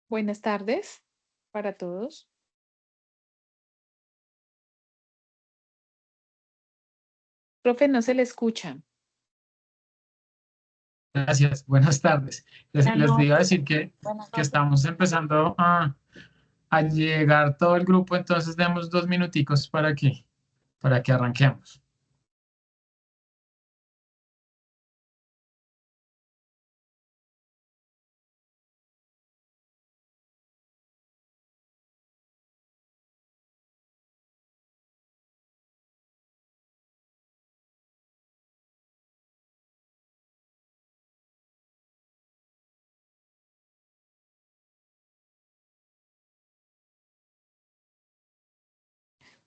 Buenas tardes para todos. Profe, no se le escucha. Gracias, buenas tardes. Les, Buenas les iba a noches. decir que, Buenas que noches. estamos empezando a llegar todo el grupo, entonces demos 2 minuticos para que arranquemos.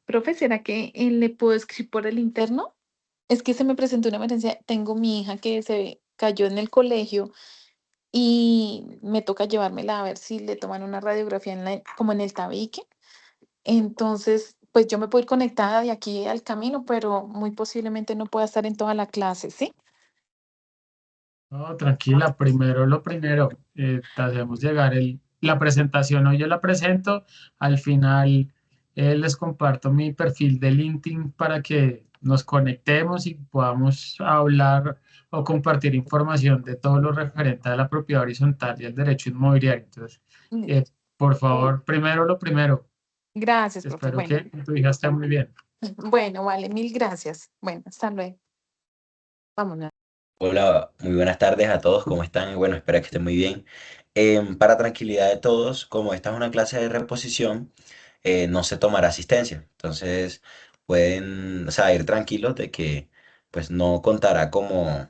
Profe, ¿será que le puedo escribir por el interno? Es que se me presentó una emergencia. Tengo mi hija que se cayó en el colegio y me toca llevármela a ver si le toman una radiografía como en el tabique. Entonces, pues yo me puedo ir conectada de aquí al camino, pero muy posiblemente no pueda estar en toda la clase, ¿sí? No, tranquila, primero lo primero, te hacemos llegar la presentación, hoy yo la presento, al final les comparto mi perfil de LinkedIn para que nos conectemos y podamos hablar o compartir información de todo lo referente a la propiedad horizontal y el derecho inmobiliario. Entonces, Mm, eh, por favor, primero lo primero, Gracias, profe. espero Bueno, que tu hija esté muy bien. bueno, vale, mil gracias. Bueno, hasta luego. Vámonos. Hola, muy buenas tardes a todos, ¿cómo están? Bueno, espero que estén muy bien. Para tranquilidad de todos, como esta es una clase de reposición, no se tomará asistencia. Entonces, pueden, o sea, ir tranquilos de que pues no contará como,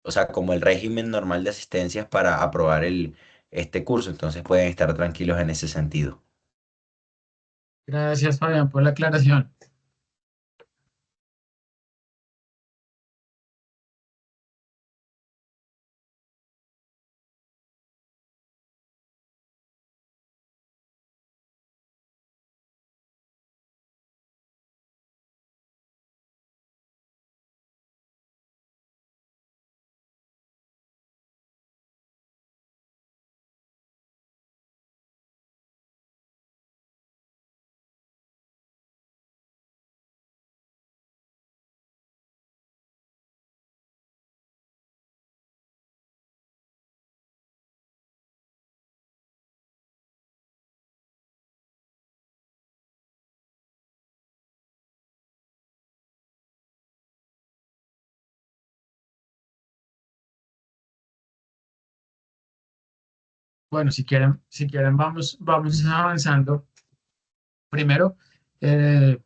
o sea, como el régimen normal de asistencias para aprobar este curso. Entonces, pueden estar tranquilos en ese sentido. Gracias, Fabián, por la aclaración. Bueno, si quieren vamos avanzando. Primero, eh,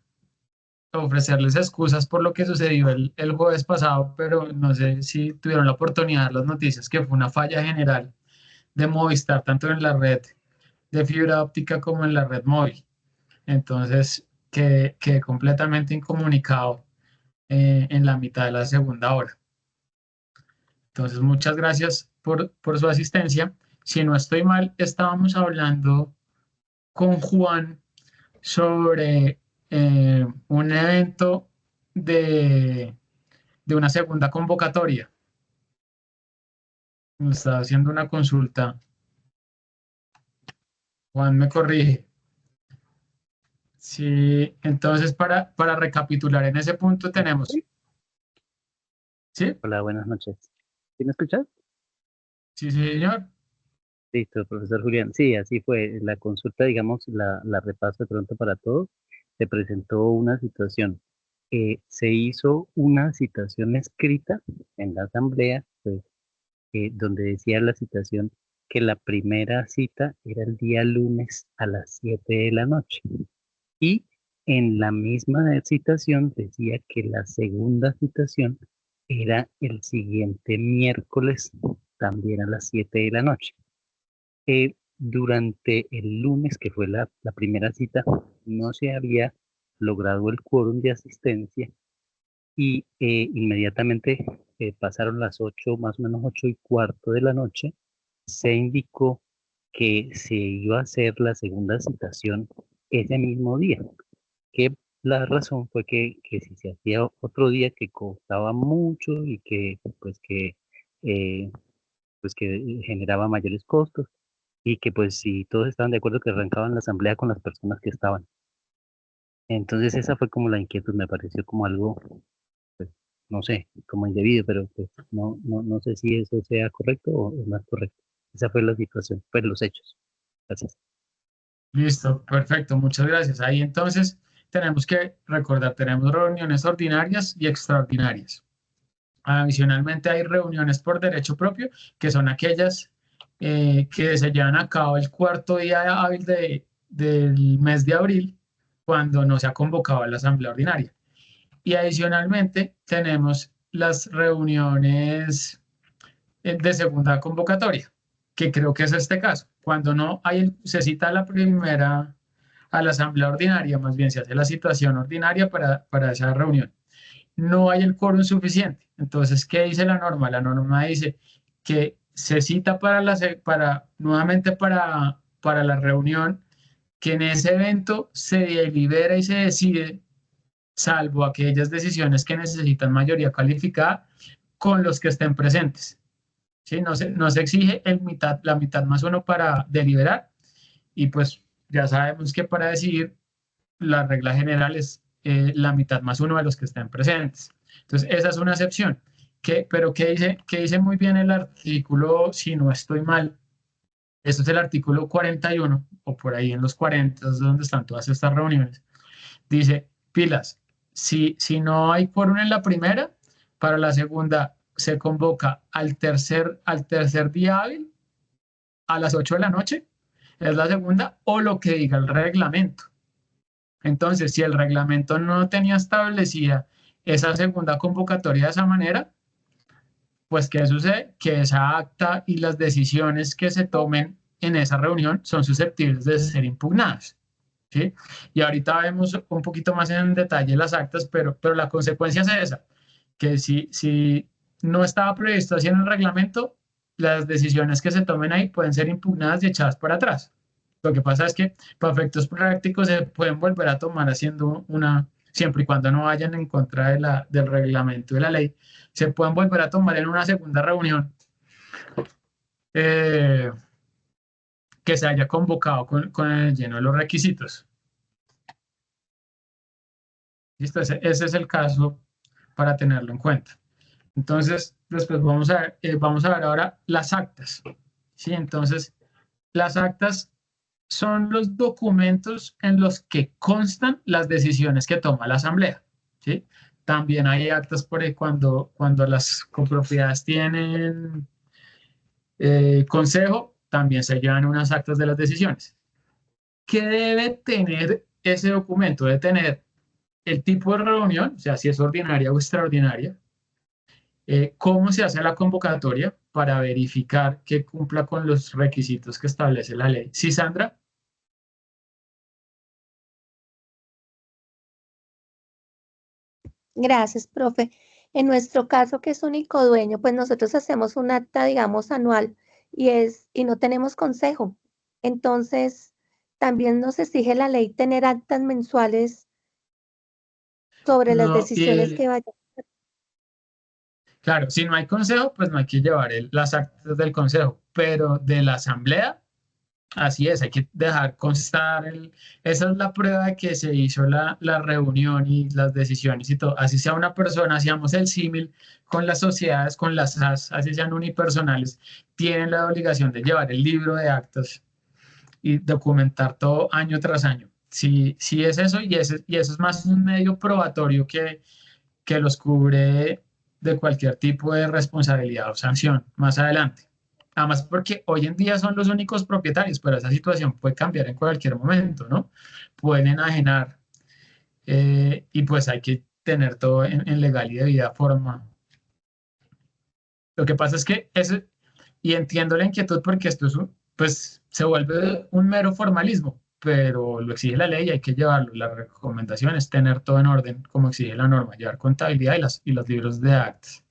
ofrecerles excusas por lo que sucedió el jueves pasado, pero no sé si tuvieron la oportunidad de ver las noticias, que fue una falla general de Movistar, tanto en la red de fibra óptica como en la red móvil. Entonces, quedé completamente incomunicado en la mitad de la segunda hora. Entonces, muchas gracias por su asistencia. Si no estoy mal, estábamos hablando con Juan sobre un evento de, de una segunda convocatoria. Me estaba haciendo una consulta. Juan me corrige. Sí, entonces para recapitular en ese punto tenemos, Sí. ¿sí? Hola, buenas noches. ¿Sí me escuchas? Sí, sí, señor. Listo, profesor Julián. Sí, así fue. La consulta, digamos, la repaso de pronto para todos. Se presentó una situación. Se hizo una citación escrita en la asamblea, pues, donde decía la citación que la primera cita era el día lunes a las 7 de la noche. Y en la misma citación decía que la segunda citación era el siguiente miércoles, también a las 7 de la noche. Durante el lunes, que fue la primera cita, no se había logrado el quórum de asistencia y inmediatamente pasaron las 8, más o menos 8:15 de la noche, se indicó que se iba a hacer la segunda citación ese mismo día, que la razón fue que si se hacía otro día que costaba mucho y que eh, pues que generaba mayores costos, y que pues si todos estaban de acuerdo que arrancaban la asamblea con las personas que estaban. Entonces esa fue como la inquietud, me pareció como algo, pues, no sé, como indebido, pero pues no sé si eso sea correcto o no es correcto. Esa fue la situación, pues los hechos. Gracias. Listo, perfecto, muchas gracias. Ahí entonces tenemos que recordar, tenemos reuniones ordinarias y extraordinarias. Adicionalmente hay reuniones por derecho propio, que son aquellas que se llevan a cabo el cuarto día hábil del mes de abril, cuando no se ha convocado a la asamblea ordinaria. Y adicionalmente tenemos las reuniones de segunda convocatoria, que creo que es este caso. Cuando no hay, se cita la primera a la asamblea ordinaria, más bien se hace la citación ordinaria para esa reunión. No hay el quórum suficiente. Entonces, ¿qué dice la norma? La norma dice que se cita nuevamente para la reunión, que en ese evento se delibera y se decide, salvo aquellas decisiones que necesitan mayoría calificada, con los que estén presentes. ¿Sí? No se exige la mitad más uno para deliberar y pues ya sabemos que para decidir la regla general es la mitad más uno de los que estén presentes. Entonces, esa es una excepción. Pero ¿qué dice muy bien el artículo, si no estoy mal? Esto es el artículo 41 o por ahí en los 40, es donde están todas estas reuniones. Dice, pilas, si no hay quórum en la primera, para la segunda se convoca al tercer día hábil a las 8 de la noche, es la segunda, o lo que diga el reglamento. Entonces, si el reglamento no tenía establecida esa segunda convocatoria de esa manera, pues ¿qué sucede? Que esa acta y las decisiones que se tomen en esa reunión son susceptibles de ser impugnadas. ¿Sí? Y ahorita vemos un poquito más en detalle las actas, pero la consecuencia es esa, que si no estaba previsto así en el reglamento, las decisiones que se tomen ahí pueden ser impugnadas y echadas para atrás. Lo que pasa es que para efectos prácticos se pueden volver a tomar haciendo siempre y cuando no vayan en contra del reglamento de la ley, se pueden volver a tomar en una segunda reunión eh, que se haya convocado con el lleno de los requisitos. ¿Listo? Ese es el caso para tenerlo en cuenta. Entonces, después vamos a ver ahora las actas. ¿Sí? Entonces, las actas son los documentos en los que constan las decisiones que toma la asamblea. ¿Sí? También hay actas por ahí cuando las copropiedades tienen consejo, también se llevan unas actas de las decisiones. ¿Qué debe tener ese documento? Debe tener el tipo de reunión, o sea, si es ordinaria o extraordinaria, cómo se hace la convocatoria para verificar que cumpla con los requisitos que establece la ley. ¿Sí, Sandra? Gracias, profe. En nuestro caso, que es único dueño, pues nosotros hacemos un acta, digamos, anual y no tenemos consejo. Entonces, también nos exige la ley tener actas mensuales sobre las No, decisiones que vayan. claro, si no hay consejo, pues no hay que llevar las actas del consejo, pero de la asamblea, así es, hay que dejar constar esa es la prueba de que se hizo la reunión y las decisiones y todo. Así sea una persona, hacíamos el símil con las sociedades, con las SAS, así sean unipersonales, tienen la obligación de llevar el libro de actas y documentar todo año tras año. Sí es eso y eso es más un medio probatorio que los cubre de cualquier tipo de responsabilidad o sanción más adelante. Además, porque hoy en día son los únicos propietarios, pero esa situación puede cambiar en cualquier momento, ¿no? Pueden enajenar y pues hay que tener todo en legal y debida forma. Lo que pasa es que y entiendo la inquietud porque esto pues se vuelve un mero formalismo, pero lo exige la ley y hay que llevarlo. La recomendación es tener todo en orden, como exige la norma, llevar contabilidad y los libros de actas.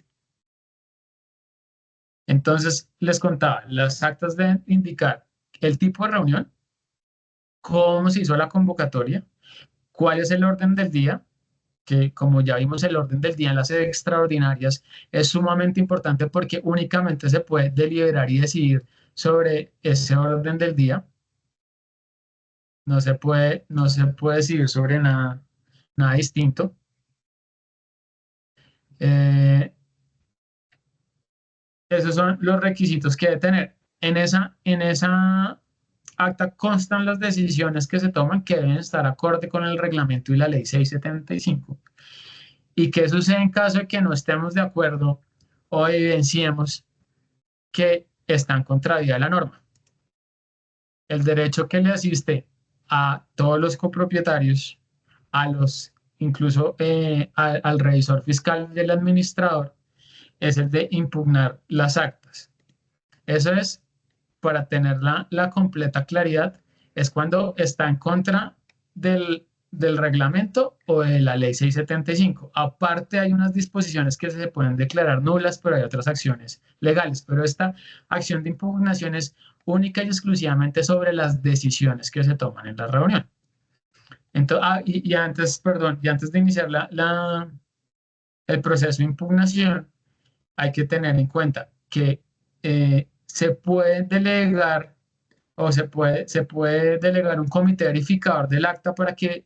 Entonces, les contaba, las actas deben indicar el tipo de reunión, cómo se hizo la convocatoria, cuál es el orden del día, que como ya vimos el orden del día en las extraordinarias es sumamente importante porque únicamente se puede deliberar y decidir sobre ese orden del día. No se puede decidir sobre nada distinto. Esos son los requisitos que debe tener. En esa acta constan las decisiones que se toman que deben estar acorde con el reglamento y la ley 675. ¿Y qué sucede en caso de que no estemos de acuerdo o evidenciemos que están contravía de la norma? El derecho que le asiste a todos los copropietarios, incluso al revisor fiscal y el administrador, es el de impugnar las actas. Eso es, para tener la completa claridad, es cuando está en contra del reglamento o de la ley 675. Aparte, hay unas disposiciones que se pueden declarar nulas, pero hay otras acciones legales. Pero esta acción de impugnación es única y exclusivamente sobre las decisiones que se toman en la reunión. Entonces, antes de iniciar el proceso de impugnación, hay que tener en cuenta que se puede delegar o se puede delegar un comité verificador del acta para que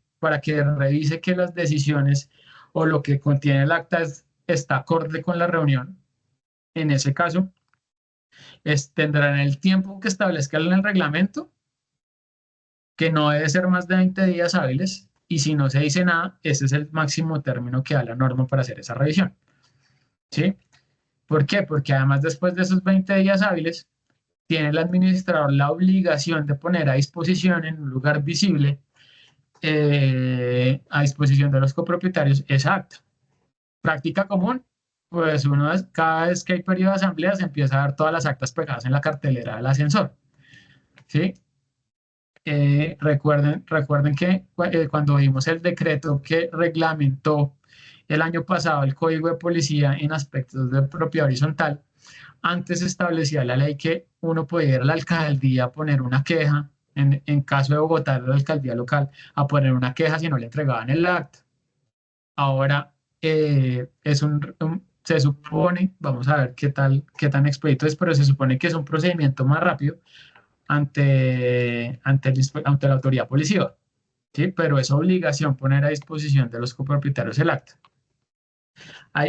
revise que las decisiones o lo que contiene el acta está acorde con la reunión. En ese caso, tendrán el tiempo que establezca en el reglamento, que no debe ser más de 20 días hábiles, y si no se dice nada, ese es el máximo término que da la norma para hacer esa revisión. ¿Sí? ¿Por qué? Porque además, después de esos 20 días hábiles, tiene el administrador la obligación de poner a disposición en un lugar visible, a disposición de los copropietarios, esa acta. Práctica común, pues cada vez que hay periodo de asamblea se empieza a dar todas las actas pegadas en la cartelera del ascensor. ¿Sí? Recuerden que cuando vimos el decreto que reglamentó el año pasado el Código de Policía en aspectos de propiedad horizontal, antes establecía la ley que uno podía ir a la alcaldía a poner una queja, en caso de Bogotá, la alcaldía local, a poner una queja si no le entregaban el acta. Ahora se supone, vamos a ver qué tan expedito es, pero se supone que es un procedimiento más rápido ante la autoridad policial, ¿sí? Pero es obligación poner a disposición de los copropietarios el acta.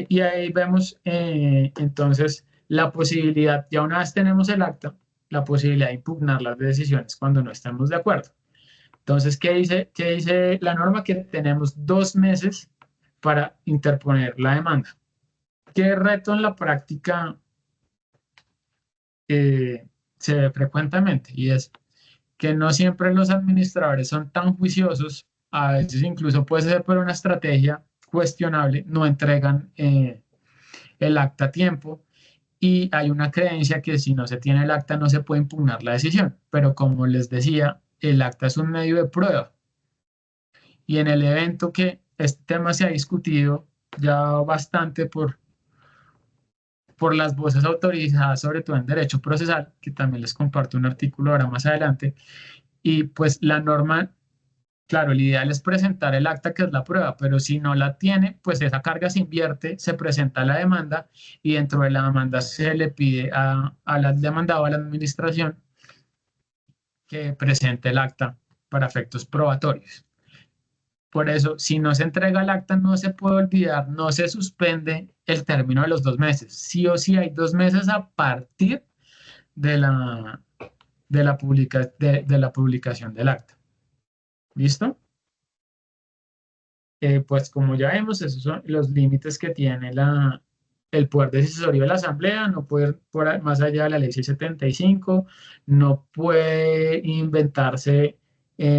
Y ahí vemos entonces la posibilidad, ya una vez tenemos el acta, la posibilidad de impugnar las decisiones cuando no estemos de acuerdo. Entonces, ¿qué dice la norma? Que tenemos 2 meses para interponer la demanda. ¿Qué reto en la práctica se ve frecuentemente? Y es que no siempre los administradores son tan juiciosos, a veces incluso puede ser por una estrategia cuestionable, no entregan el acta a tiempo, y hay una creencia que si no se tiene el acta no se puede impugnar la decisión, pero como les decía, el acta es un medio de prueba, y en el evento que este tema se ha discutido ya bastante por las voces autorizadas, sobre todo en derecho procesal, que también les comparto un artículo ahora más adelante, y pues la norma, claro, el ideal es presentar el acta, que es la prueba, pero si no la tiene, pues esa carga se invierte, se presenta la demanda y dentro de la demanda se le pide al demandado, a la administración, que presente el acta para efectos probatorios. Por eso, si no se entrega el acta, no se puede olvidar, no se suspende el término de los 2 meses. Sí o sí hay 2 meses a partir de la publicación del acta. ¿Listo? Pues como ya vemos, esos son los límites que tiene el poder decisorio de la Asamblea. No puede ir más allá de la ley 675, no puede inventarse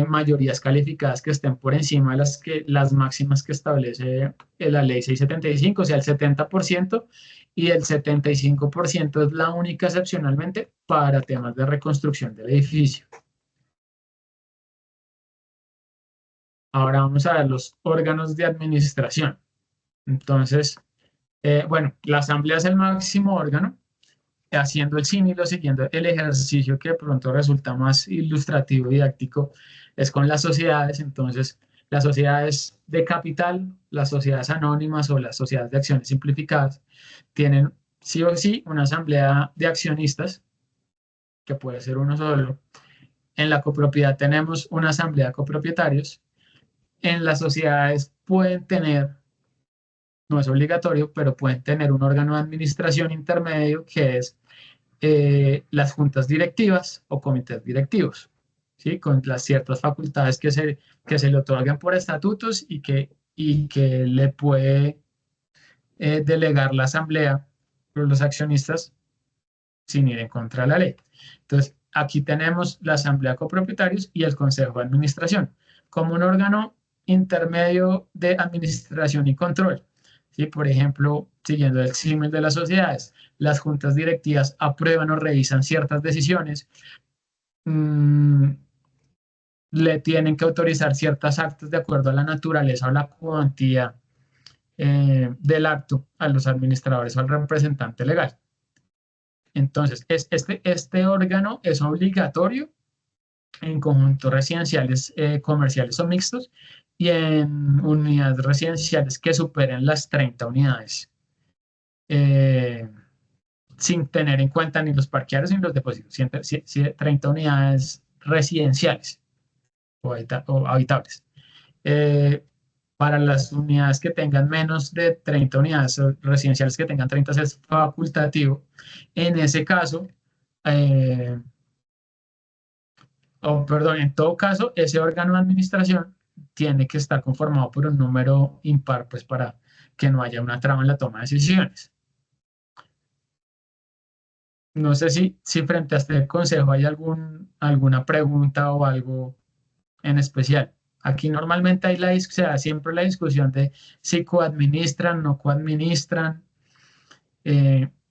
mayorías calificadas que estén por encima de las máximas que establece la ley 675, o sea, el 70%, y el 75% es la única excepcionalmente para temas de reconstrucción del edificio. Ahora vamos a ver los órganos de administración. Entonces, bueno, la Asamblea es el máximo órgano, haciendo el símil, siguiendo el ejercicio que de pronto resulta más ilustrativo y didáctico, es con las sociedades. Entonces, las sociedades de capital, las sociedades anónimas o las sociedades de acciones simplificadas, tienen sí o sí una asamblea de accionistas que puede ser uno solo. En la copropiedad tenemos una asamblea de copropietarios. En las sociedades pueden tener, no es obligatorio, pero pueden tener un órgano de administración intermedio que es las juntas directivas o comités directivos, ¿sí? Con las ciertas facultades que se le otorgan por estatutos y que le puede delegar la asamblea por los accionistas sin ir en contra de la ley. Entonces, aquí tenemos la asamblea de copropietarios y el consejo de administración como un órgano intermedio de administración y control. ¿Sí? Por ejemplo, siguiendo el símil de las sociedades, las juntas directivas aprueban o revisan ciertas decisiones, le tienen que autorizar ciertas actas de acuerdo a la naturaleza o la cuantía del acto a los administradores o al representante legal. Entonces, este órgano es obligatorio en conjuntos residenciales, comerciales o mixtos y en unidades residenciales que superen las 30 unidades, sin tener en cuenta ni los parqueaderos ni los depósitos, 30 unidades residenciales o habitables. Para las unidades que tengan menos de 30 unidades residenciales que tengan 30 es facultativo. En ese caso, en todo caso, ese órgano de administración tiene que estar conformado por un número impar, pues para que no haya una traba en la toma de decisiones. No sé si frente a este consejo hay alguna pregunta o algo en especial. Aquí normalmente se da siempre la discusión de si coadministran, no coadministran,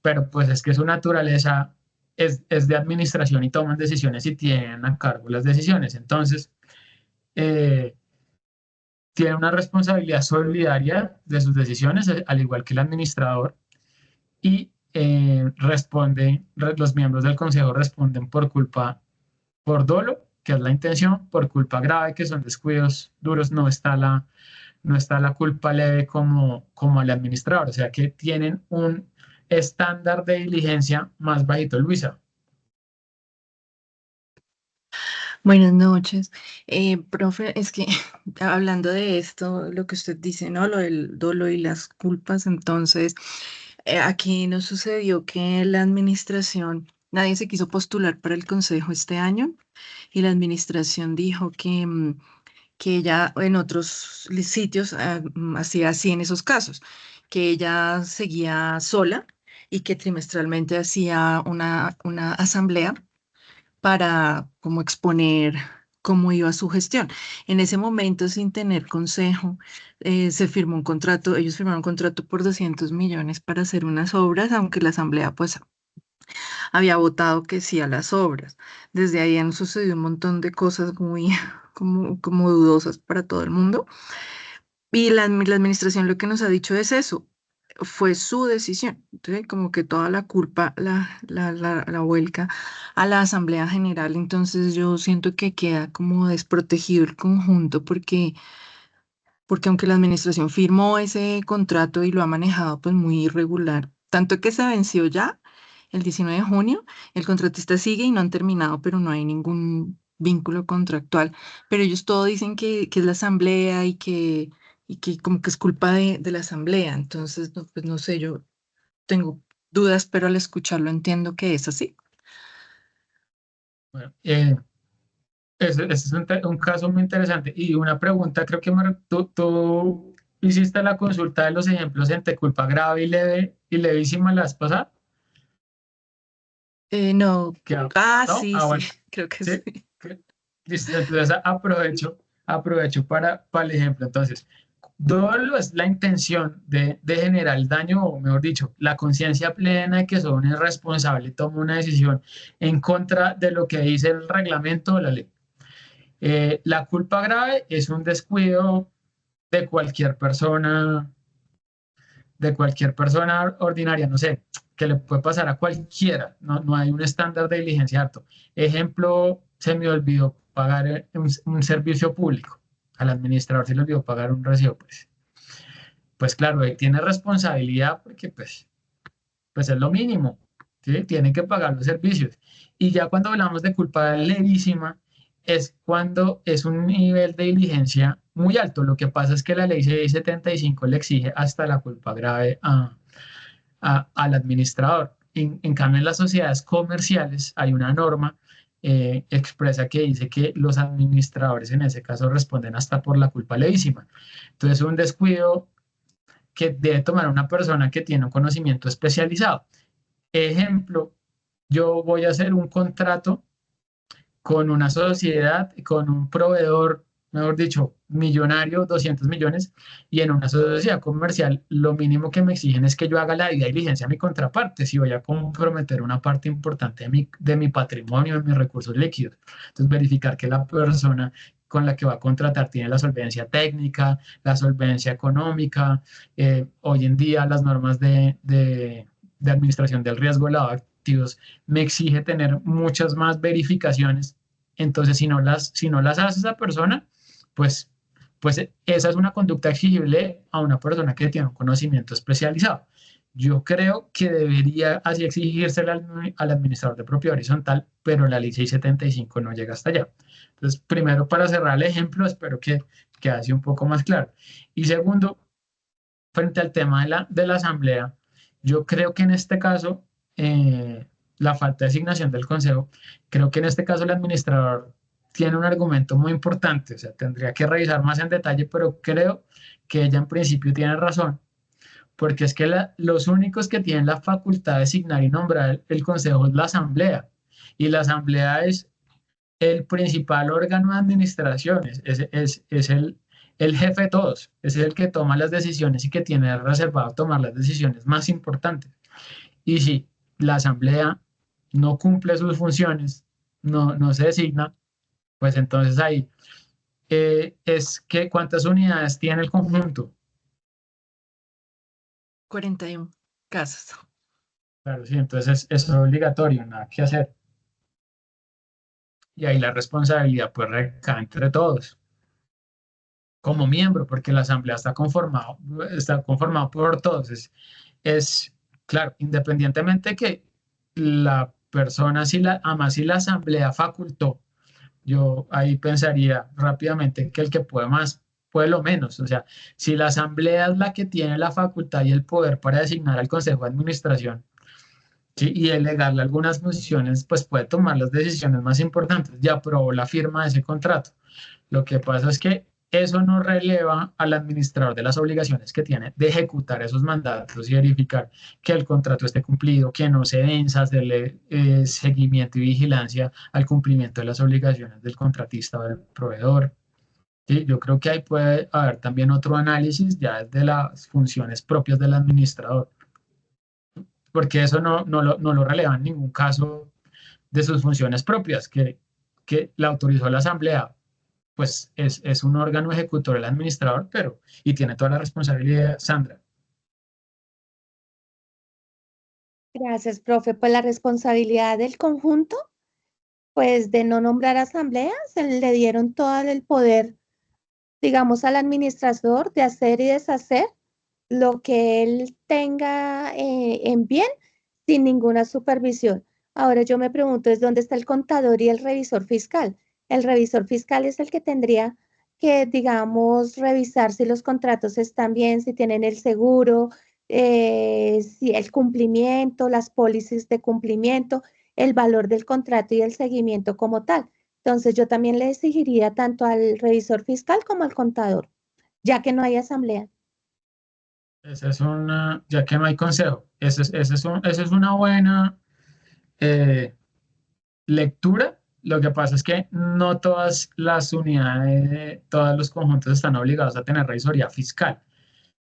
pero pues es que su naturaleza es de administración y toman decisiones y tienen a cargo las decisiones. Entonces, tiene una responsabilidad solidaria de sus decisiones, al igual que el administrador, y los miembros del consejo responden por dolo, que es la intención, por culpa grave, que son descuidos duros, no está la culpa leve como el administrador, o sea que tienen un estándar de diligencia más bajito. Luisa. Buenas noches. Profe, es que hablando de esto, lo que usted dice, ¿no? Lo del dolo y las culpas, entonces, aquí nos sucedió que la administración, nadie se quiso postular para el consejo este año y la administración dijo que ella en otros sitios hacía así en esos casos, que ella seguía sola y que trimestralmente hacía una asamblea para como exponer cómo iba su gestión. En ese momento, sin tener consejo, se firmó un contrato, ellos firmaron un contrato por 200 millones para hacer unas obras, aunque la asamblea pues había votado que sí a las obras. Desde ahí han sucedido un montón de cosas muy como dudosas para todo el mundo. Y la administración lo que nos ha dicho es eso, fue su decisión. Entonces, como que toda la culpa la vuelca a la Asamblea General. Entonces, yo siento que queda como desprotegido el conjunto porque aunque la administración firmó ese contrato y lo ha manejado pues muy irregular, tanto que se venció ya el 19 de junio, el contratista sigue y no han terminado, pero no hay ningún vínculo contractual. Pero ellos todo dicen que es la Asamblea y que como que es culpa de la Asamblea. Entonces, no, pues no sé, yo tengo dudas, pero al escucharlo entiendo que es así. Bueno, ese es un caso muy interesante. Y una pregunta, creo que tú hiciste la consulta de los ejemplos entre culpa grave y leve y levísima la vez pasada. No, ¿No? sí, Ah, sí, bueno. creo que ¿Sí? sí. Listo, entonces aprovecho para el ejemplo. Entonces, dolo es la intención de generar el daño, o mejor dicho, la conciencia plena de que soy un irresponsable y tomo una decisión en contra de lo que dice el reglamento o la ley. La culpa grave es un descuido de cualquier persona ordinaria, no sé, que le puede pasar a cualquiera, no hay un estándar de diligencia alto. Ejemplo, se me olvidó pagar un servicio público, al administrador se le olvidó pagar un recibo, pues claro, él tiene responsabilidad porque pues es lo mínimo, ¿sí? Tienen que pagar los servicios. Y ya cuando hablamos de culpa levísima, es cuando es un nivel de diligencia muy alto. Lo que pasa es que la ley 675 le exige hasta la culpa grave al administrador. En cambio, en las sociedades comerciales hay una norma expresa que dice que los administradores en ese caso responden hasta por la culpa levísima. Entonces, un descuido que debe tomar una persona que tiene un conocimiento especializado. Ejemplo, yo voy a hacer un contrato con una sociedad, con un proveedor, mejor dicho, millonario, 200 millones, y en una sociedad comercial lo mínimo que me exigen es que yo haga la debida diligencia a mi contraparte, si voy a comprometer una parte importante de mi patrimonio, de mis recursos líquidos. Entonces, verificar que la persona con la que va a contratar tiene la solvencia técnica, la solvencia económica. Hoy en día las normas de administración del riesgo de lavado de activos me exige tener muchas más verificaciones. Entonces, si no las hace esa persona, pues, pues esa es una conducta exigible a una persona que tiene un conocimiento especializado. Yo creo que debería así exigirse al administrador de propiedad horizontal, pero la ley 675 no llega hasta allá. Entonces, primero, para cerrar el ejemplo, espero que quede un poco más claro. Y segundo, frente al tema de la asamblea, yo creo que en este caso, la falta de asignación del consejo, creo que en este caso el administrador tiene un argumento muy importante, o sea, tendría que revisar más en detalle, pero creo que ella en principio tiene razón, porque es que los únicos que tienen la facultad de asignar y nombrar el consejo es la asamblea, y la asamblea es el principal órgano de administración, es el jefe de todos, es el que toma las decisiones y que tiene reservado tomar las decisiones más importantes. Y si la asamblea no cumple sus funciones, no se designa, pues entonces ahí es que cuántas unidades tiene el conjunto. 41 casas. Claro, sí, entonces eso es obligatorio, nada que hacer. Y ahí la responsabilidad pues recae entre todos como miembro, porque la asamblea está conformado por todos. Claro, independientemente que la persona, además si la asamblea facultó, yo ahí pensaría rápidamente que el que puede más, puede lo menos. O sea, si la asamblea es la que tiene la facultad y el poder para designar al consejo de administración, ¿sí? Y delegarle algunas funciones, pues puede tomar las decisiones más importantes. Ya aprobó la firma de ese contrato. Lo que pasa es que eso no releva al administrador de las obligaciones que tiene de ejecutar esos mandatos y verificar que el contrato esté cumplido, que no se venza, hacerle seguimiento y vigilancia al cumplimiento de las obligaciones del contratista o del proveedor. Sí, yo creo que ahí puede haber también otro análisis ya de las funciones propias del administrador, porque eso no lo releva en ningún caso de sus funciones propias, que la autorizó la asamblea, pues es un órgano ejecutor el administrador, y tiene toda la responsabilidad, Sandra. Gracias, profe. Pues la responsabilidad del conjunto, pues de no nombrar asamblea, se le dieron todo el poder, digamos, al administrador de hacer y deshacer lo que él tenga en bien sin ninguna supervisión. Ahora yo me pregunto, ¿es dónde está el contador y el revisor fiscal? El revisor fiscal es el que tendría que, digamos, revisar si los contratos están bien, si tienen el seguro, si el cumplimiento, las pólizas de cumplimiento, el valor del contrato y el seguimiento como tal. Entonces yo también le exigiría tanto al revisor fiscal como al contador, ya que no hay asamblea. Ya que no hay consejo, esa es una buena lectura. Lo que pasa es que no todas las unidades, todos los conjuntos están obligados a tener revisoría fiscal.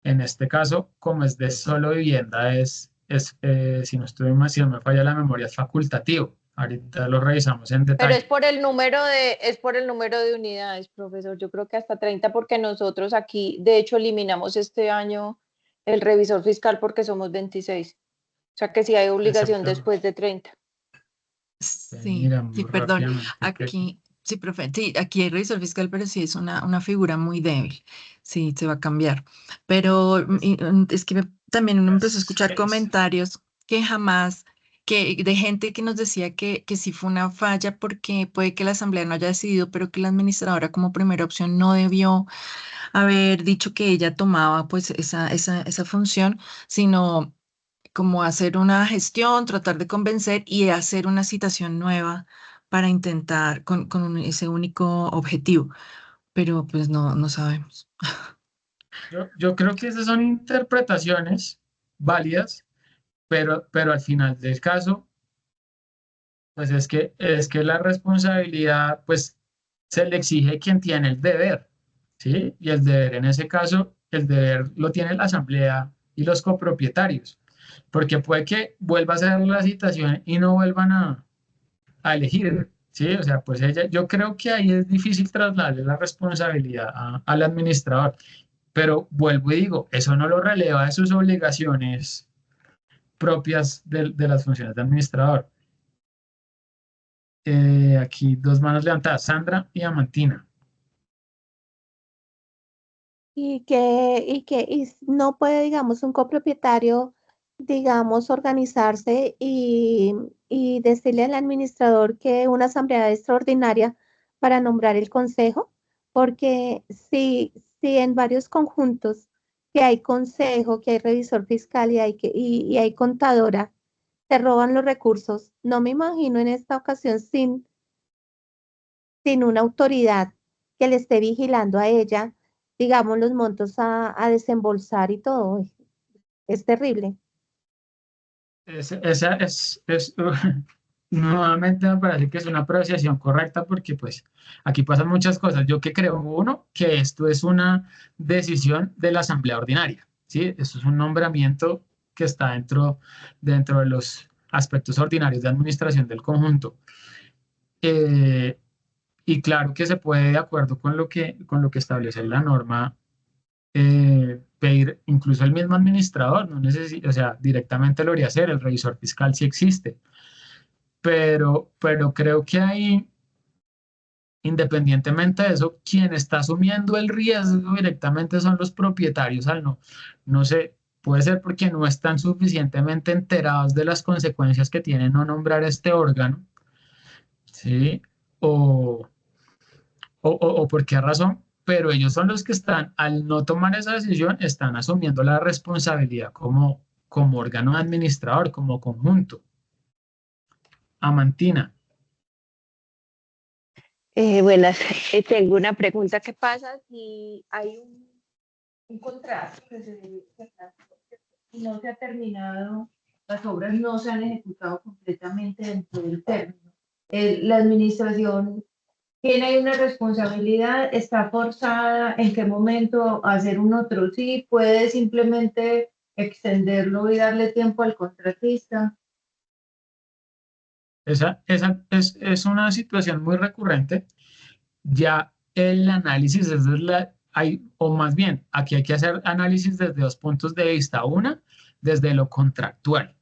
En este caso, como es de solo vivienda, si no me falla la memoria, es facultativo. Ahorita lo revisamos en Pero detalle. es por el número de unidades, profesor. Yo creo que hasta 30, porque nosotros aquí, de hecho, eliminamos este año el revisor fiscal porque somos 26. O sea que sí hay obligación Excepto- después de 30. Sí, Miramos sí, perdón. rápidamente. Aquí, sí, profe, sí, aquí hay revisor fiscal, pero sí es una figura muy débil. Sí, se va a cambiar. Pero es que también uno empezó a escuchar comentarios que jamás de gente que nos decía que sí fue una falla porque puede que la asamblea no haya decidido, pero que la administradora como primera opción no debió haber dicho que ella tomaba pues esa función, sino como hacer una gestión, tratar de convencer y hacer una citación nueva para intentar con ese único objetivo. Pero pues no sabemos. Yo creo que esas son interpretaciones válidas, pero al final del caso, pues es que la responsabilidad, pues se le exige quien tiene el deber, ¿sí? Y el deber en ese caso, el deber lo tiene la asamblea y los copropietarios, porque puede que vuelva a ser la citación y no vuelvan a elegir, ¿sí? O sea, pues yo creo que ahí es difícil trasladarle la responsabilidad al administrador, pero vuelvo y digo, eso no lo releva de sus obligaciones propias de las funciones de administrador. Aquí dos manos levantadas, Sandra y Amantina. Y no puede, digamos, un copropietario, digamos, organizarse y decirle al administrador que una asamblea extraordinaria para nombrar el consejo, porque si en varios conjuntos que hay consejo, que hay revisor fiscal y hay contadora, te roban los recursos, no me imagino en esta ocasión sin una autoridad que le esté vigilando a ella, digamos, los montos a desembolsar y todo. Es terrible. Esa es nuevamente me parece que es una apreciación correcta porque pues aquí pasan muchas cosas. Yo que creo, uno, que esto es una decisión de la Asamblea Ordinaria, ¿sí? Esto es un nombramiento que está dentro de los aspectos ordinarios de administración del conjunto. Eh, y claro que se puede, de acuerdo con lo que establece la norma, pedir incluso el mismo administrador, no necesita, o sea, directamente lo debería hacer, el revisor fiscal sí existe, pero creo que ahí, independientemente de eso, quien está asumiendo el riesgo directamente son los propietarios al no sé, puede ser porque no están suficientemente enterados de las consecuencias que tiene no nombrar este órgano, ¿sí? O, o por qué razón, pero ellos son los que están, al no tomar esa decisión, están asumiendo la responsabilidad como órgano administrador, como conjunto. Amantina. Buenas, tengo una pregunta. ¿Qué pasa si hay un contrato que se debe cerrar y no se ha terminado, las obras no se han ejecutado completamente dentro del término? La administración tiene ahí una responsabilidad, está forzada, en qué momento hacer un otro sí, puede simplemente extenderlo y darle tiempo al contratista. Esa es una situación muy recurrente. Ya el análisis es o más bien, aquí hay que hacer análisis desde dos puntos de vista. Una, desde lo contractual.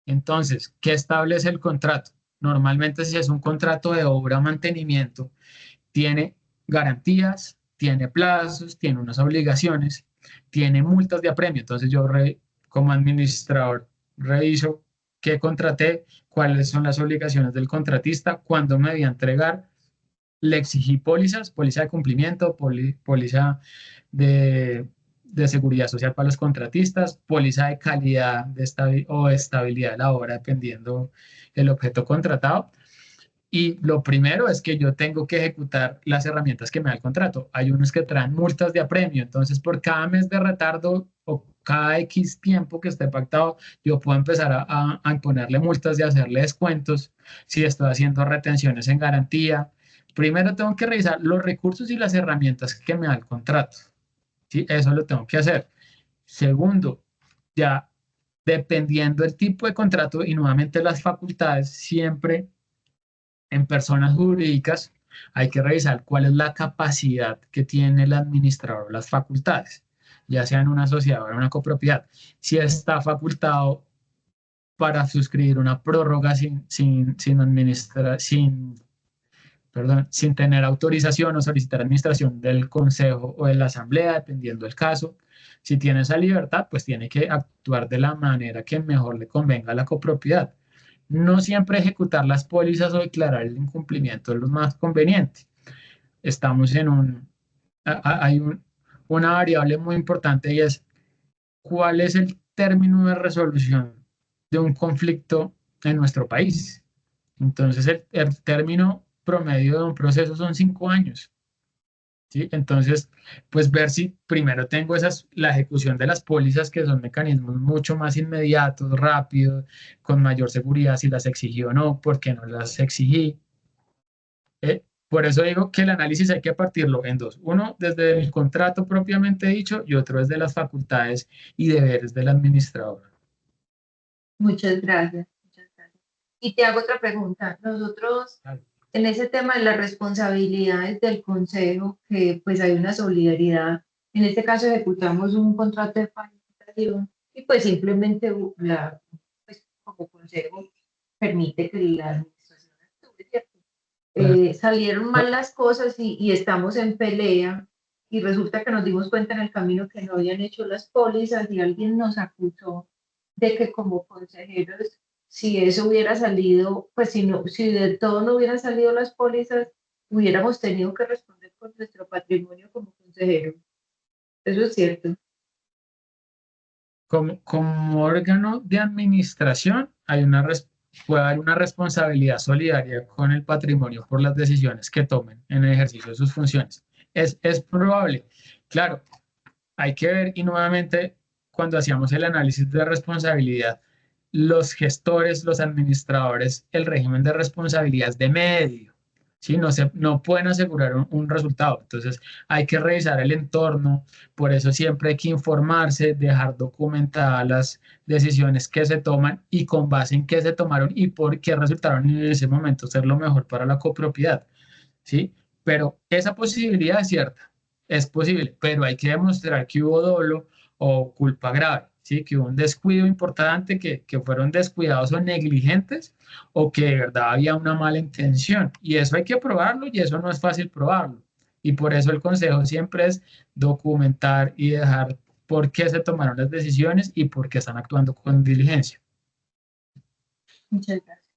Entonces, ¿qué establece el contrato? Normalmente, si es un contrato de obra o mantenimiento, tiene garantías, tiene plazos, tiene unas obligaciones, tiene multas de apremio. Entonces, yo como administrador reviso qué contraté, cuáles son las obligaciones del contratista, cuándo me voy a entregar. Le exigí pólizas, póliza de cumplimiento, póliza de, de seguridad social para los contratistas, póliza de calidad o estabilidad de la obra, dependiendo el objeto contratado. Y lo primero es que yo tengo que ejecutar las herramientas que me da el contrato. Hay unos que traen multas de apremio, entonces por cada mes de retardo o cada X tiempo que esté pactado, yo puedo empezar a imponerle multas y hacerle descuentos si estoy haciendo retenciones en garantía. Primero tengo que revisar los recursos y las herramientas que me da el contrato. ¿Sí? Eso lo tengo que hacer. Segundo, ya dependiendo del tipo de contrato y nuevamente las facultades, siempre en personas jurídicas hay que revisar cuál es la capacidad que tiene el administrador, las facultades, ya sea en una sociedad o en una copropiedad. Si está facultado para suscribir una prórroga sin tener autorización o solicitar administración del consejo o de la asamblea, dependiendo del caso. Si tiene esa libertad, pues tiene que actuar de la manera que mejor le convenga a la copropiedad. No siempre ejecutar las pólizas o declarar el incumplimiento es lo más conveniente. Estamos en una variable muy importante, y es cuál es el término de resolución de un conflicto en nuestro país. Entonces, el término promedio de un proceso son 5 años. ¿Sí? Entonces, pues ver si primero tengo la ejecución de las pólizas, que son mecanismos mucho más inmediatos, rápidos, con mayor seguridad, si las exigí o no, por qué no las exigí. Por eso digo que el análisis hay que partirlo en dos. Uno, desde el contrato propiamente dicho, y otro desde las facultades y deberes del administrador. Muchas gracias, muchas gracias. Y te hago otra pregunta. Nosotros, Claro. en ese tema de las responsabilidades del consejo, que pues hay una solidaridad, en este caso ejecutamos un contrato de facilitación y pues simplemente pues, como consejo permite que la administración actúe, ¿cierto? Salieron mal las cosas y estamos en pelea y resulta que nos dimos cuenta en el camino que no habían hecho las pólizas y alguien nos acusó de que como consejeros, si eso hubiera salido, pues si de todo no hubieran salido las pólizas, hubiéramos tenido que responder por nuestro patrimonio como consejeros. Eso es cierto. Como órgano de administración, puede haber una responsabilidad solidaria con el patrimonio por las decisiones que tomen en el ejercicio de sus funciones. Es probable. Claro, hay que ver, y nuevamente, cuando hacíamos el análisis de responsabilidad, los gestores, los administradores, el régimen de responsabilidad es de medio, ¿sí? No pueden asegurar un resultado. Entonces, hay que revisar el entorno. Por eso siempre hay que informarse, dejar documentadas las decisiones que se toman y con base en qué se tomaron y por qué resultaron en ese momento ser lo mejor para la copropiedad, ¿sí? Pero esa posibilidad es cierta, es posible, pero hay que demostrar que hubo dolo o culpa grave, ¿sí? Que hubo un descuido importante, que fueron descuidados o negligentes, o que de verdad había una mala intención. Y eso hay que probarlo, y eso no es fácil probarlo. Y por eso el consejo siempre es documentar y dejar por qué se tomaron las decisiones y por qué están actuando con diligencia. Muchas gracias.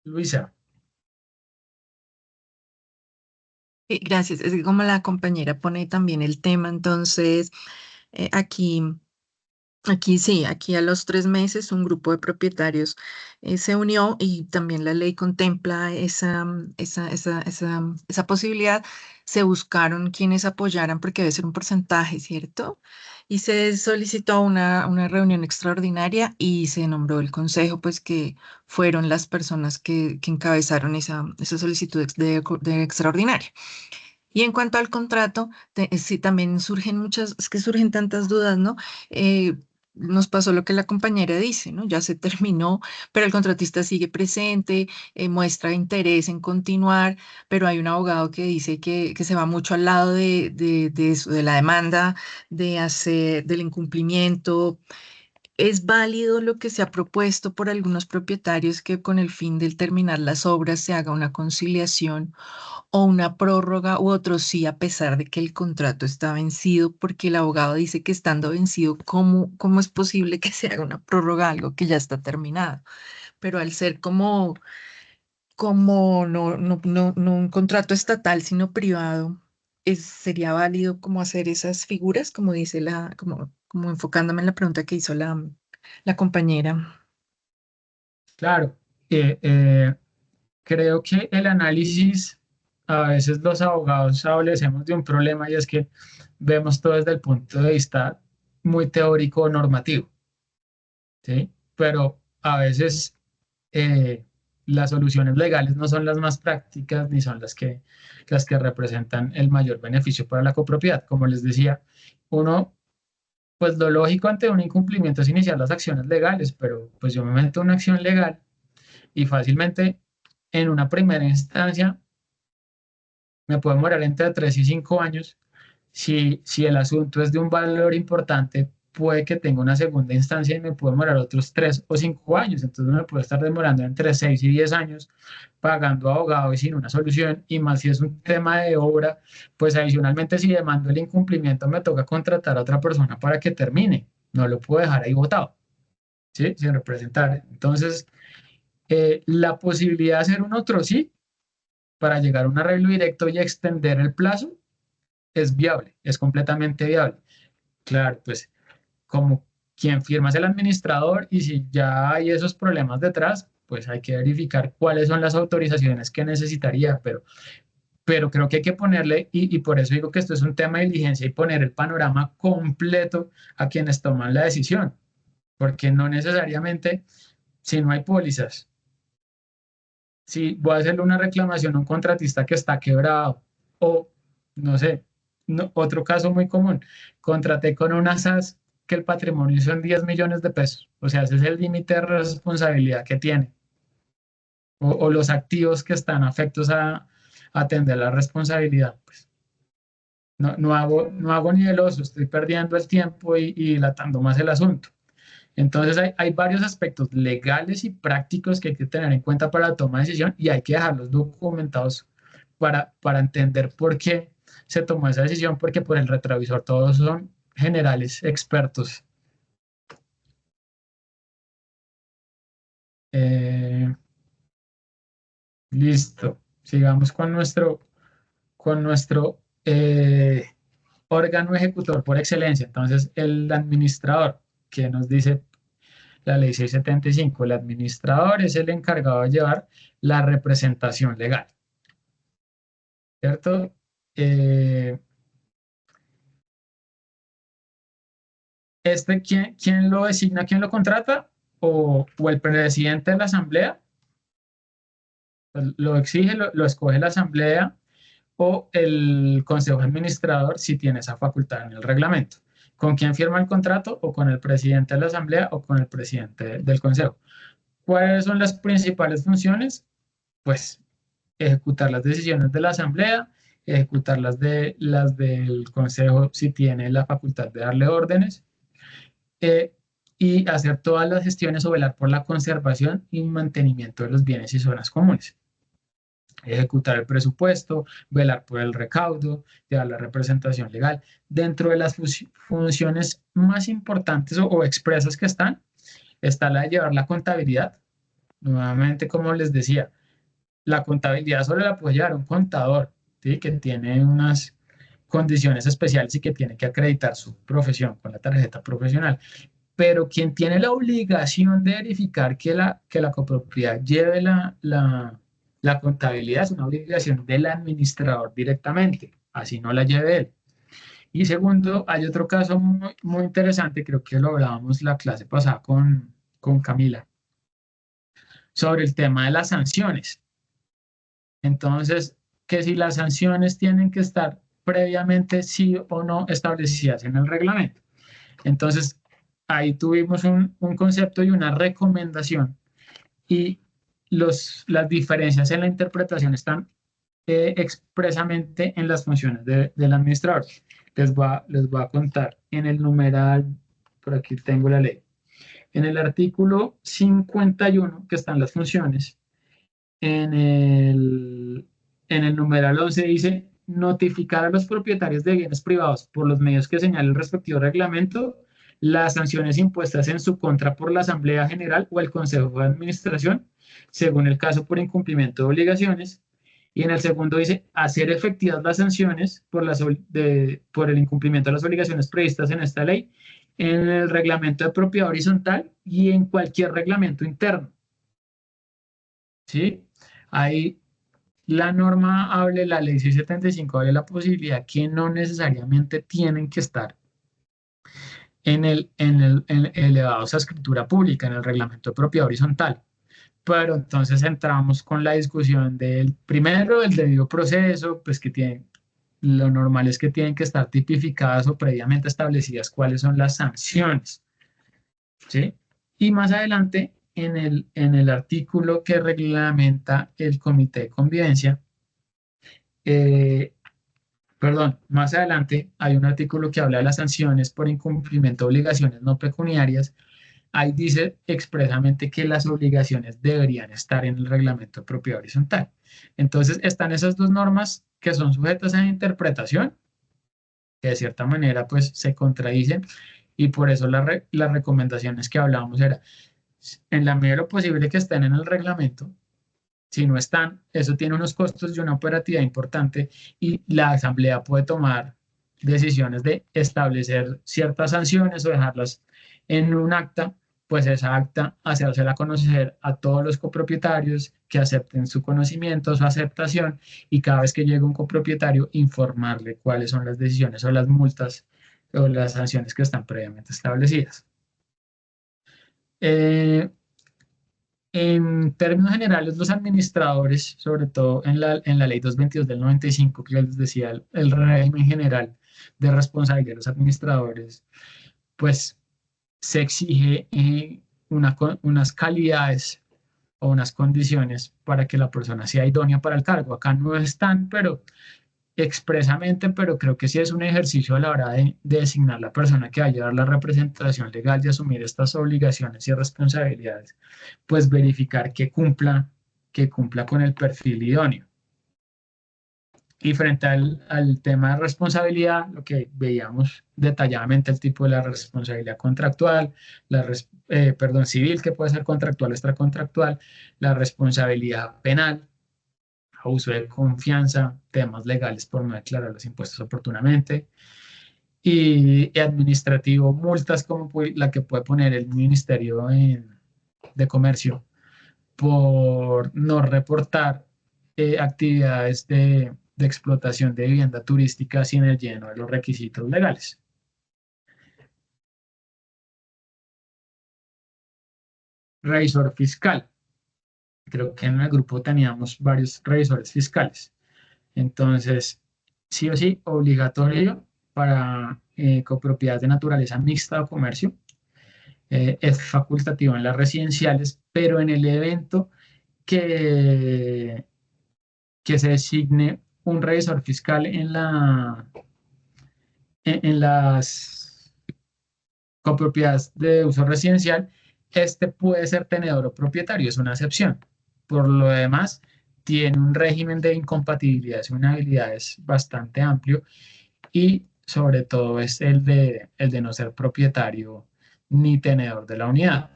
Luisa. Gracias. Es que como la compañera pone también el tema, entonces aquí sí, aquí a los 3 meses un grupo de propietarios se unió y también la ley contempla esa posibilidad. Se buscaron quienes apoyaran porque debe ser un porcentaje, ¿cierto? Y se solicitó una reunión extraordinaria y se nombró el consejo, pues que fueron las personas que encabezaron esa solicitud de extraordinaria. Y en cuanto al contrato, sí, también es que surgen tantas dudas, ¿no? Nos pasó lo que la compañera dice, ¿no? Ya se terminó, pero el contratista sigue presente, muestra interés en continuar, pero hay un abogado que dice que se va mucho al lado de eso, de la demanda, del incumplimiento. Es válido lo que se ha propuesto por algunos propietarios que con el fin de terminar las obras se haga una conciliación o una prórroga u otro sí, a pesar de que el contrato está vencido, porque el abogado dice que estando vencido, ¿cómo es posible que se haga una prórroga a algo que ya está terminado? Pero al ser como no un contrato estatal, sino privado, sería válido como hacer esas figuras, como dice como enfocándome en la pregunta que hizo la compañera. Claro, creo que el análisis, a veces los abogados adolecemos de un problema, y es que vemos todo desde el punto de vista muy teórico o normativo, ¿sí? Pero a veces las soluciones legales no son las más prácticas ni son las que representan el mayor beneficio para la copropiedad. Como les decía, pues lo lógico ante un incumplimiento es iniciar las acciones legales, pero pues yo me meto en una acción legal y fácilmente en una primera instancia me puede demorar entre 3 y 5 años. Si el asunto es de un valor importante, puede que tenga una segunda instancia y me puede demorar otros 3 o 5 años. Entonces me puede estar demorando entre 6 y 10 años pagando abogado y sin una solución. Y más si es un tema de obra, pues adicionalmente si demando el incumplimiento me toca contratar a otra persona para que termine. No lo puedo dejar ahí botado, ¿sí? Sin representar. Entonces, La posibilidad de hacer un otro sí para llegar a un arreglo directo y extender el plazo es viable, es completamente viable. Claro, pues como quien firma es el administrador y si ya hay esos problemas detrás, pues hay que verificar cuáles son las autorizaciones que necesitaría, pero creo que hay que ponerle, y por eso digo que esto es un tema de diligencia y poner el panorama completo a quienes toman la decisión, porque no necesariamente, si no hay pólizas, si voy a hacerle una reclamación a un contratista que está quebrado, o no sé, otro caso muy común, contraté con una SAS que el patrimonio son 10 millones de pesos, o sea, ese es el límite de responsabilidad que tiene, o los activos que están afectos a atender la responsabilidad, pues no hago ni el oso, estoy perdiendo el tiempo y dilatando más el asunto. Entonces hay varios aspectos legales y prácticos que hay que tener en cuenta para la toma de decisión y hay que dejarlos documentados para entender por qué se tomó esa decisión, porque por el retrovisor todos son generales expertos. Listo, sigamos con nuestro órgano ejecutor por excelencia. Entonces, el administrador, que nos dice la ley 675, el administrador es el encargado de llevar la representación legal, ¿cierto? ¿Quién lo designa, quién lo contrata? ¿O el presidente de la asamblea? Pues lo exige, lo escoge la asamblea o el consejo administrador si tiene esa facultad en el reglamento. ¿Con quién firma el contrato? ¿O con el presidente de la asamblea o con el presidente del consejo? ¿Cuáles son las principales funciones? Pues ejecutar las decisiones de la asamblea, ejecutar las del consejo si tiene la facultad de darle órdenes, y hacer todas las gestiones o velar por la conservación y mantenimiento de los bienes y zonas comunes. Ejecutar el presupuesto, velar por el recaudo, llevar la representación legal. Dentro de las funciones más importantes o expresas que está la de llevar la contabilidad. Nuevamente, como les decía, la contabilidad solo la puede llevar un contador, ¿sí? Que tiene unas condiciones especiales y que tiene que acreditar su profesión con la tarjeta profesional. Pero quien tiene la obligación de verificar que la copropiedad lleve la contabilidad es una obligación del administrador directamente, así no la lleve él. Y segundo, hay otro caso muy, muy interesante, creo que lo hablábamos la clase pasada con Camila, sobre el tema de las sanciones. Entonces, que si las sanciones tienen que estar previamente sí o no establecidas en el reglamento. Entonces, ahí tuvimos un concepto y una recomendación y las diferencias en la interpretación están expresamente en las funciones del administrador. Les voy a contar en el numeral, por aquí tengo la ley, en el artículo 51 que están las funciones, en el numeral 11 dice notificar a los propietarios de bienes privados por los medios que señala el respectivo reglamento las sanciones impuestas en su contra por la Asamblea General o el Consejo de Administración, según el caso por incumplimiento de obligaciones. Y en el segundo dice hacer efectivas las sanciones por el incumplimiento de las obligaciones previstas en esta ley, en el reglamento de propiedad horizontal y en cualquier reglamento interno. ¿Sí? Ahí la norma hable, la ley 675 hable la posibilidad que no necesariamente tienen que estar en elevados a escritura pública, en el reglamento de propiedad horizontal. Pero entonces entramos con la discusión del primero, el debido proceso, pues lo normal es que tienen que estar tipificadas o previamente establecidas cuáles son las sanciones, ¿sí? Y más adelante, en el artículo que reglamenta el Comité de Convivencia, más adelante hay un artículo que habla de las sanciones por incumplimiento de obligaciones no pecuniarias. Ahí dice expresamente que las obligaciones deberían estar en el reglamento de propiedad horizontal. Entonces están esas dos normas que son sujetas a interpretación, que de cierta manera pues se contradicen y por eso las recomendaciones que hablábamos era, en la medida de lo posible que estén en el reglamento. Si no están, eso tiene unos costos y una operatividad importante y la asamblea puede tomar decisiones de establecer ciertas sanciones o dejarlas en un acta, pues esa acta hacérsela conocer a todos los copropietarios que acepten su conocimiento, su aceptación, y cada vez que llegue un copropietario informarle cuáles son las decisiones o las multas o las sanciones que están previamente establecidas. En términos generales, los administradores, sobre todo en la ley 222 del 95, que les decía, el régimen general de responsabilidad de los administradores, pues se exige unas calidades o unas condiciones para que la persona sea idónea para el cargo. Acá no están, pero expresamente, pero creo que sí es un ejercicio a la hora de designar la persona que va a llevar la representación legal y asumir estas obligaciones y responsabilidades, pues verificar que cumpla con el perfil idóneo. Y frente al tema de responsabilidad, lo que veíamos detalladamente, el tipo de la responsabilidad contractual, civil, que puede ser contractual o extracontractual, la responsabilidad penal, abuso de confianza, temas legales por no declarar los impuestos oportunamente, y administrativo, multas como la que puede poner el Ministerio de Comercio por no reportar actividades de explotación de vivienda turística sin el lleno de los requisitos legales. Revisor fiscal. Creo que en el grupo teníamos varios revisores fiscales. Entonces, sí o sí, obligatorio para copropiedades de naturaleza mixta o comercio. Es facultativo en las residenciales, pero en el evento que se designe un revisor fiscal en las copropiedades de uso residencial, este puede ser tenedor o propietario, es una excepción. Por lo demás, tiene un régimen de incompatibilidades y inhabilidades bastante amplio, y sobre todo es el de no ser propietario ni tenedor de la unidad.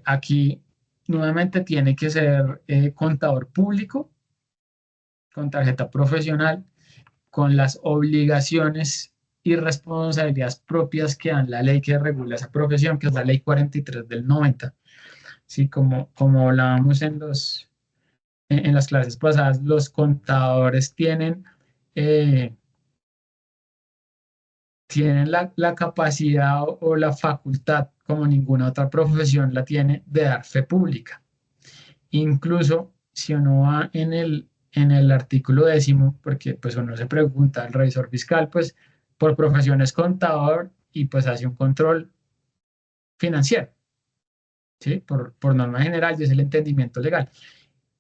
Aquí nuevamente tiene que ser contador público, con tarjeta profesional, con las obligaciones y responsabilidades propias que dan la ley que regula esa profesión, que es la ley 43 del 90. Sí, como hablábamos en las clases pasadas, los contadores tienen la capacidad o la facultad, como ninguna otra profesión la tiene, de dar fe pública. Incluso si uno va en el artículo 10, porque pues uno se pregunta, el revisor fiscal pues por profesión es contador y pues hace un control financiero, ¿sí? Por norma general, y es el entendimiento legal.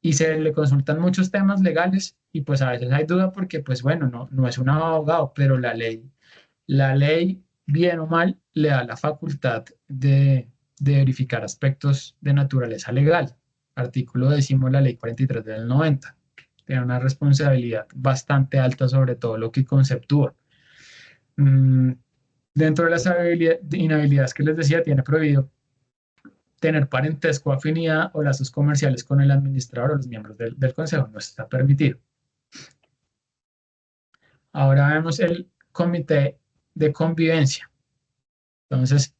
Y se le consultan muchos temas legales y pues a veces hay duda porque pues bueno, no es un abogado, pero la ley, bien o mal, le da la facultad de verificar aspectos de naturaleza legal. Artículo 10 de la ley 43 del 90. Tiene una responsabilidad bastante alta sobre todo lo que conceptúa. Dentro de las inhabilidades que les decía, tiene prohibido tener parentesco, afinidad o lazos comerciales con el administrador o los miembros del consejo. No está permitido. Ahora vemos el comité de convivencia. Entonces,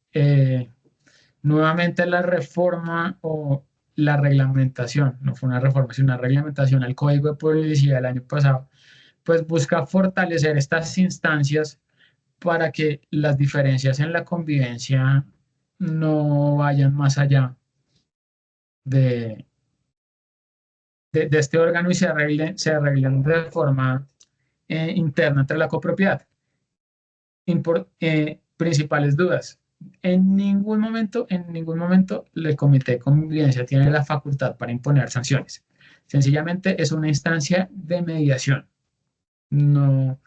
nuevamente la reforma o la reglamentación, no fue una reforma, sino una reglamentación al Código de Publicidad del año pasado, pues busca fortalecer estas instancias para que las diferencias en la convivencia no vayan más allá de este órgano y se arreglen de forma interna entre la copropiedad. Principales dudas. En ningún momento el comité de convivencia tiene la facultad para imponer sanciones. Sencillamente es una instancia de mediación. No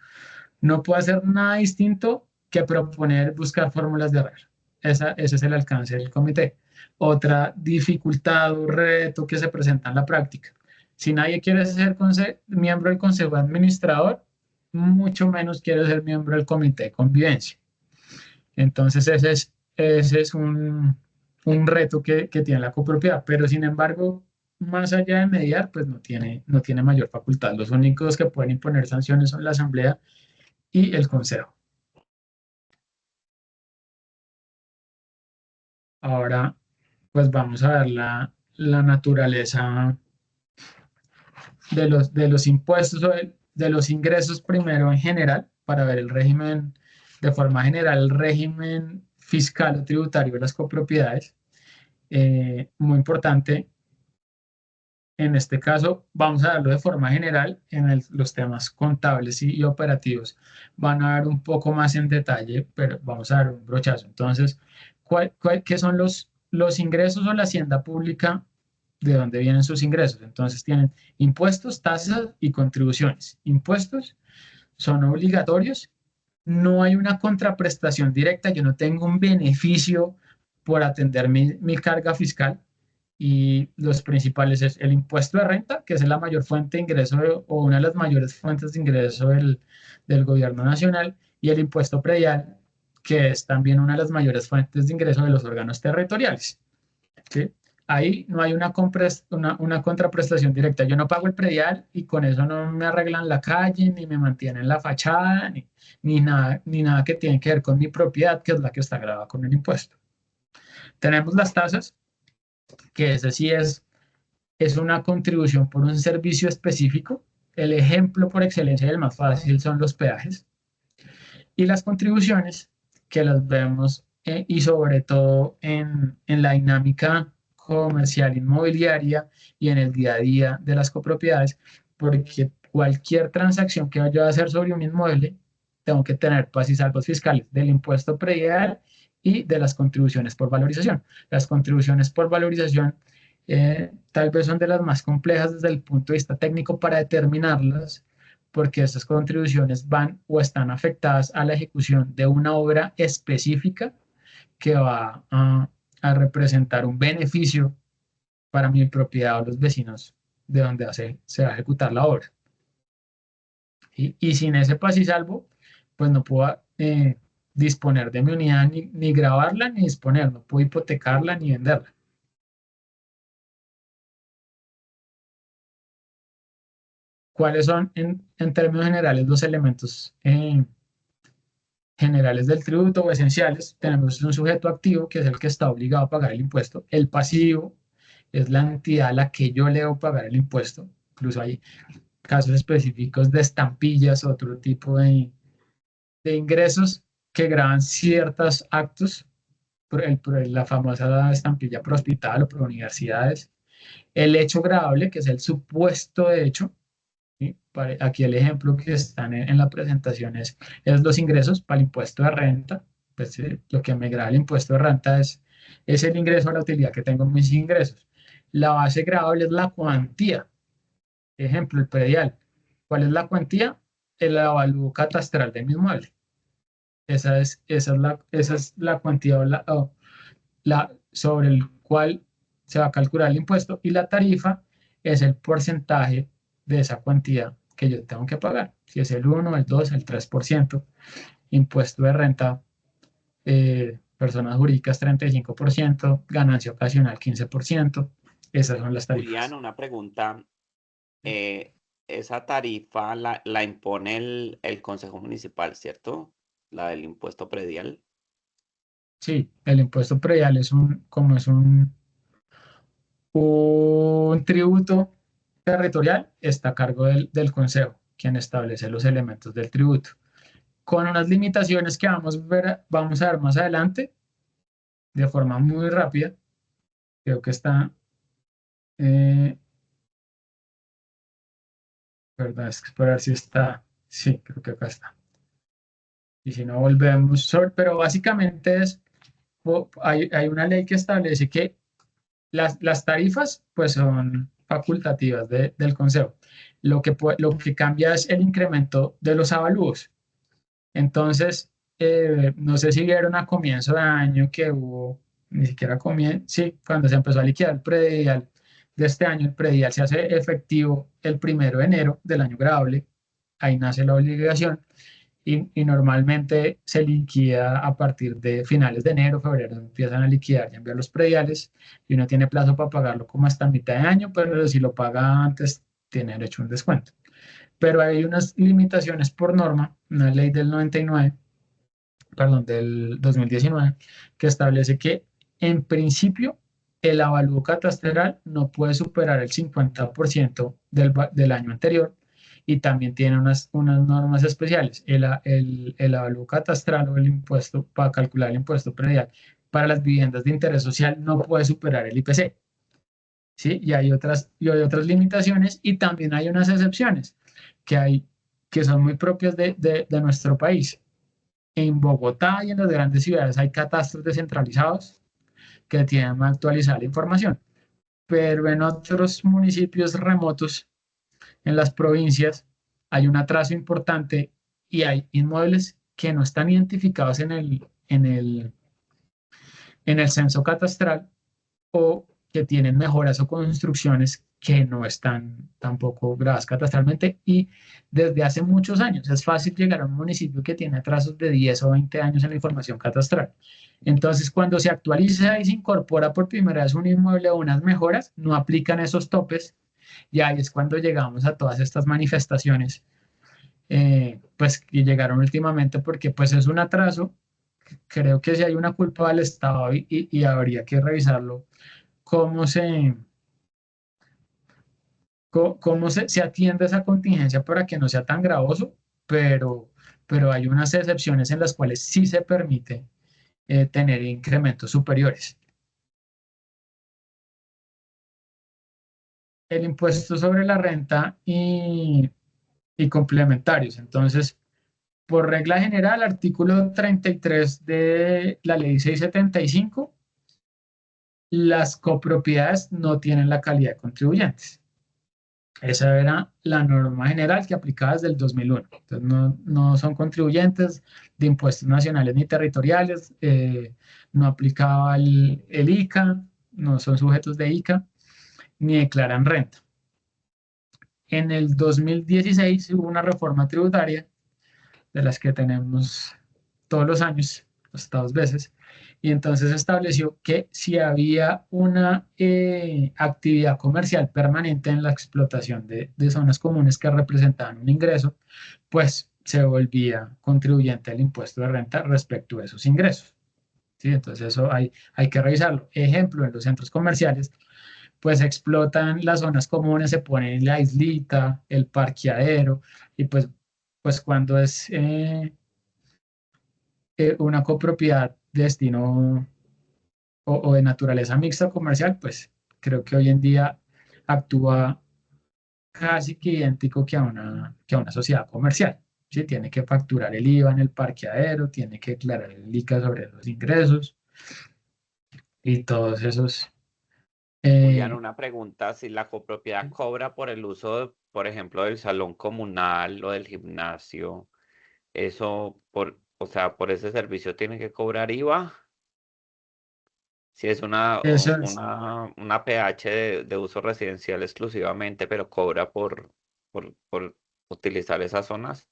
puede hacer nada distinto que proponer, buscar fórmulas de arreglo. Ese es el alcance del comité. Otra dificultad o reto que se presenta en la práctica. Si nadie quiere ser miembro del consejo administrador, mucho menos quiere ser miembro del comité de convivencia. Entonces ese es un reto que tiene la copropiedad, pero sin embargo, más allá de mediar, pues no tiene mayor facultad. Los únicos que pueden imponer sanciones son la asamblea y el consejo. Ahora, pues vamos a ver la naturaleza de los impuestos o de los ingresos primero en general, para ver el régimen, de forma general, el régimen fiscal o tributario de las copropiedades. Muy importante, en este caso, vamos a darlo de forma general. Los temas contables y operativos van a ver un poco más en detalle, pero vamos a dar un brochazo. Entonces, ¿qué son los ingresos o la hacienda pública? ¿De dónde vienen sus ingresos? Entonces tienen impuestos, tasas y contribuciones. Impuestos son obligatorios, no hay una contraprestación directa, yo no tengo un beneficio por atender mi carga fiscal, y los principales es el impuesto de renta, que es la mayor fuente de ingreso o una de las mayores fuentes de ingreso del gobierno nacional, y el impuesto predial, que es también una de las mayores fuentes de ingreso de los órganos territoriales. ¿Sí? Ahí no hay una contraprestación directa. Yo no pago el predial y con eso no me arreglan la calle, ni me mantienen la fachada, ni nada que tiene que ver con mi propiedad, que es la que está grabada con el impuesto. Tenemos las tasas, que ese sí es una contribución por un servicio específico. El ejemplo por excelencia y el más fácil son los peajes. Y las contribuciones, que las vemos y sobre todo en la dinámica comercial inmobiliaria y en el día a día de las copropiedades, porque cualquier transacción que vaya a hacer sobre un inmueble, tengo que tener paz y salvos fiscales del impuesto predial y de las contribuciones por valorización. Las contribuciones por valorización tal vez son de las más complejas desde el punto de vista técnico para determinarlas, porque estas contribuciones van o están afectadas a la ejecución de una obra específica que va a representar un beneficio para mi propiedad o los vecinos de donde se va a ejecutar la obra. Y sin ese paz y salvo, pues no puedo disponer de mi unidad, ni grabarla, ni disponer, no puedo hipotecarla ni venderla. ¿Cuáles son, en términos generales, los elementos generales del tributo o esenciales? Tenemos un sujeto activo, que es el que está obligado a pagar el impuesto. El pasivo es la entidad a la que yo le debo pagar el impuesto. Incluso hay casos específicos de estampillas, otro tipo de ingresos que graban ciertos actos, por la famosa estampilla pro hospital o pro universidades. El hecho gravable, que es el supuesto de hecho. ¿Sí? Aquí el ejemplo que están en la presentación es los ingresos para el impuesto de renta. Pues lo que me grava el impuesto de renta es el ingreso a la utilidad que tengo en mis ingresos. La base gravable es la cuantía. Ejemplo, el predial. ¿Cuál es la cuantía? El avalúo catastral de mi inmueble. Esa es la cuantía sobre el cual se va a calcular el impuesto, y la tarifa es el porcentaje de esa cuantía que yo tengo que pagar. Si es el 1, el 2, el 3%, impuesto de renta, personas jurídicas 35%, ganancia ocasional 15%, esas son las tarifas. Julián, una pregunta. Esa tarifa la impone el Consejo Municipal, ¿cierto? La del impuesto predial. Sí, el impuesto predial es un tributo territorial, está a cargo del Consejo, quien establece los elementos del tributo, con unas limitaciones que vamos a ver más adelante de forma muy rápida. Creo que está, verdad, es que esperar si está, sí, creo que acá está. Y si no volvemos, pero básicamente hay una ley que establece que las tarifas pues son facultativas del Consejo. Lo que cambia es el incremento de los avalúos. Entonces, no sé si vieron a comienzo de año que hubo, ni siquiera sí, cuando se empezó a liquidar el predial de este año. El predial se hace efectivo el 1 de enero del año grabable, ahí nace la obligación, y normalmente se liquida a partir de finales de enero, febrero, empiezan a liquidar y enviar los prediales y uno tiene plazo para pagarlo como hasta mitad de año, pero si lo paga antes, tiene derecho a un descuento. Pero hay unas limitaciones por norma, una ley del 99, perdón, del 2019, que establece que en principio el avalúo catastral no puede superar el 50% del año anterior y también tiene unas normas especiales. El avalúo catastral o el impuesto para calcular el impuesto predial para las viviendas de interés social no puede superar el IPC. ¿Sí? Y hay otras limitaciones y también hay unas excepciones que son muy propias de nuestro país. En Bogotá y en las grandes ciudades hay catastros descentralizados que tienen que actualizar la información, pero en otros municipios remotos, en las provincias, hay un atraso importante y hay inmuebles que no están identificados en el censo catastral o que tienen mejoras o construcciones que no están tampoco grabadas catastralmente y desde hace muchos años. Es fácil llegar a un municipio que tiene atrasos de 10 o 20 años en la información catastral. Entonces, cuando se actualiza y se incorpora por primera vez un inmueble o unas mejoras, no aplican esos topes y ahí es cuando llegamos a todas estas manifestaciones, pues que llegaron últimamente porque pues es un atraso. Creo que si hay una culpa del Estado y habría que revisarlo cómo se atiende esa contingencia para que no sea tan gravoso, pero hay unas excepciones en las cuales sí se permite tener incrementos superiores. El impuesto sobre la renta y complementarios. Entonces, por regla general, artículo 33 de la ley 675, las copropiedades no tienen la calidad de contribuyentes. Esa era la norma general que aplicaba desde el 2001. Entonces, no son contribuyentes de impuestos nacionales ni territoriales, no aplicaba el ICA, no son sujetos de ICA, ni declaran renta. En el 2016 hubo una reforma tributaria, de las que tenemos todos los años, hasta 2 veces, y entonces estableció que si había una actividad comercial permanente en la explotación de zonas comunes que representaban un ingreso, pues se volvía contribuyente al impuesto de renta respecto a esos ingresos. ¿Sí? Entonces eso hay que revisarlo. Ejemplo, en los centros comerciales, pues explotan las zonas comunes, se pone la islita, el parqueadero, y pues cuando es una copropiedad de destino o de naturaleza mixta comercial, pues creo que hoy en día actúa casi que idéntico que a una sociedad comercial. ¿Sí? Tiene que facturar el IVA en el parqueadero, tiene que declarar el ICA sobre los ingresos y todos esos. Julián, una pregunta, si la copropiedad cobra por el uso, por ejemplo, del salón comunal o del gimnasio, eso o sea, por ese servicio tiene que cobrar IVA. Si es una PH de uso residencial exclusivamente, pero cobra por utilizar esas zonas.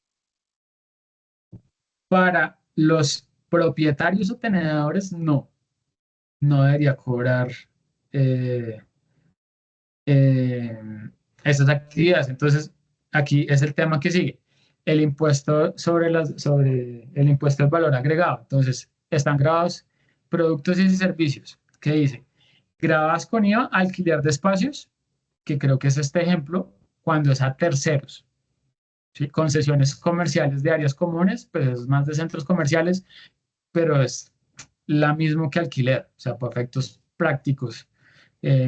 Para los propietarios o tenedores, no debería cobrar esas actividades. Entonces, aquí es el tema que sigue. El impuesto sobre el impuesto al valor agregado. Entonces, están grabados productos y servicios. ¿Qué dice? Grabadas con IVA, alquiler de espacios, que creo que es este ejemplo, cuando es a terceros. ¿Sí? Concesiones comerciales de áreas comunes, pues es más de centros comerciales, pero es la misma que alquiler, o sea, por efectos prácticos,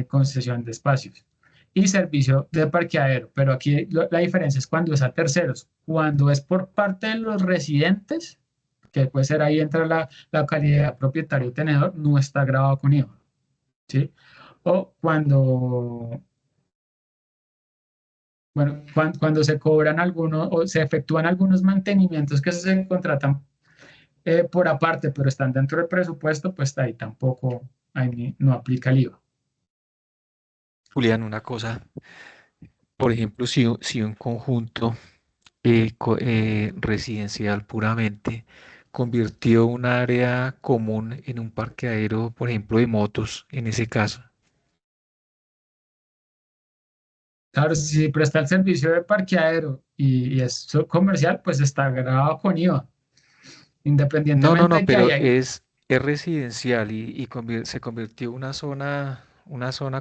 concesión de espacios. Y servicio de parqueadero, pero aquí la diferencia es cuando es a terceros. Cuando es por parte de los residentes, que puede ser ahí entra la calidad propietario tenedor, no está grabado con IVA. ¿Sí? O cuando se cobran algunos o se efectúan algunos mantenimientos que se contratan por aparte, pero están dentro del presupuesto, pues ahí tampoco no aplica el IVA. Julián, una cosa, por ejemplo, si un conjunto residencial puramente, convirtió un área común en un parqueadero, por ejemplo, de motos, en ese caso. Claro, si presta el servicio de parqueadero y es comercial, pues está grabado con IVA, No, no, independientemente no, de que pero haya. es residencial y se convirtió una zona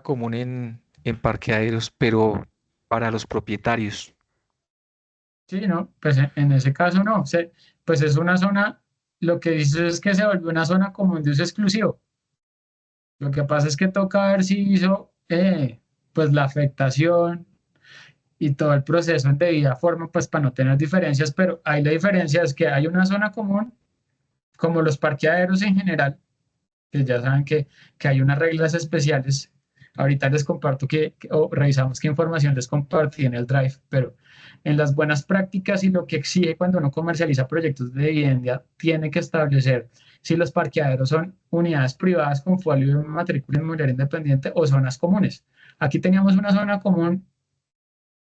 común en parqueaderos, pero para los propietarios. Sí, no, pues en ese caso no, pues es una zona, lo que dice es que se volvió una zona común de uso exclusivo. Lo que pasa es que toca ver si hizo pues la afectación y todo el proceso en debida forma, pues para no tener diferencias, pero ahí la diferencia es que hay una zona común, como los parqueaderos en general, que ya saben que hay unas reglas especiales. Ahorita les comparto o revisamos qué información les compartí en el Drive, pero en las buenas prácticas y lo que exige cuando uno comercializa proyectos de vivienda, tiene que establecer si los parqueaderos son unidades privadas con folio de matrícula inmobiliaria independiente o zonas comunes. Aquí teníamos una zona común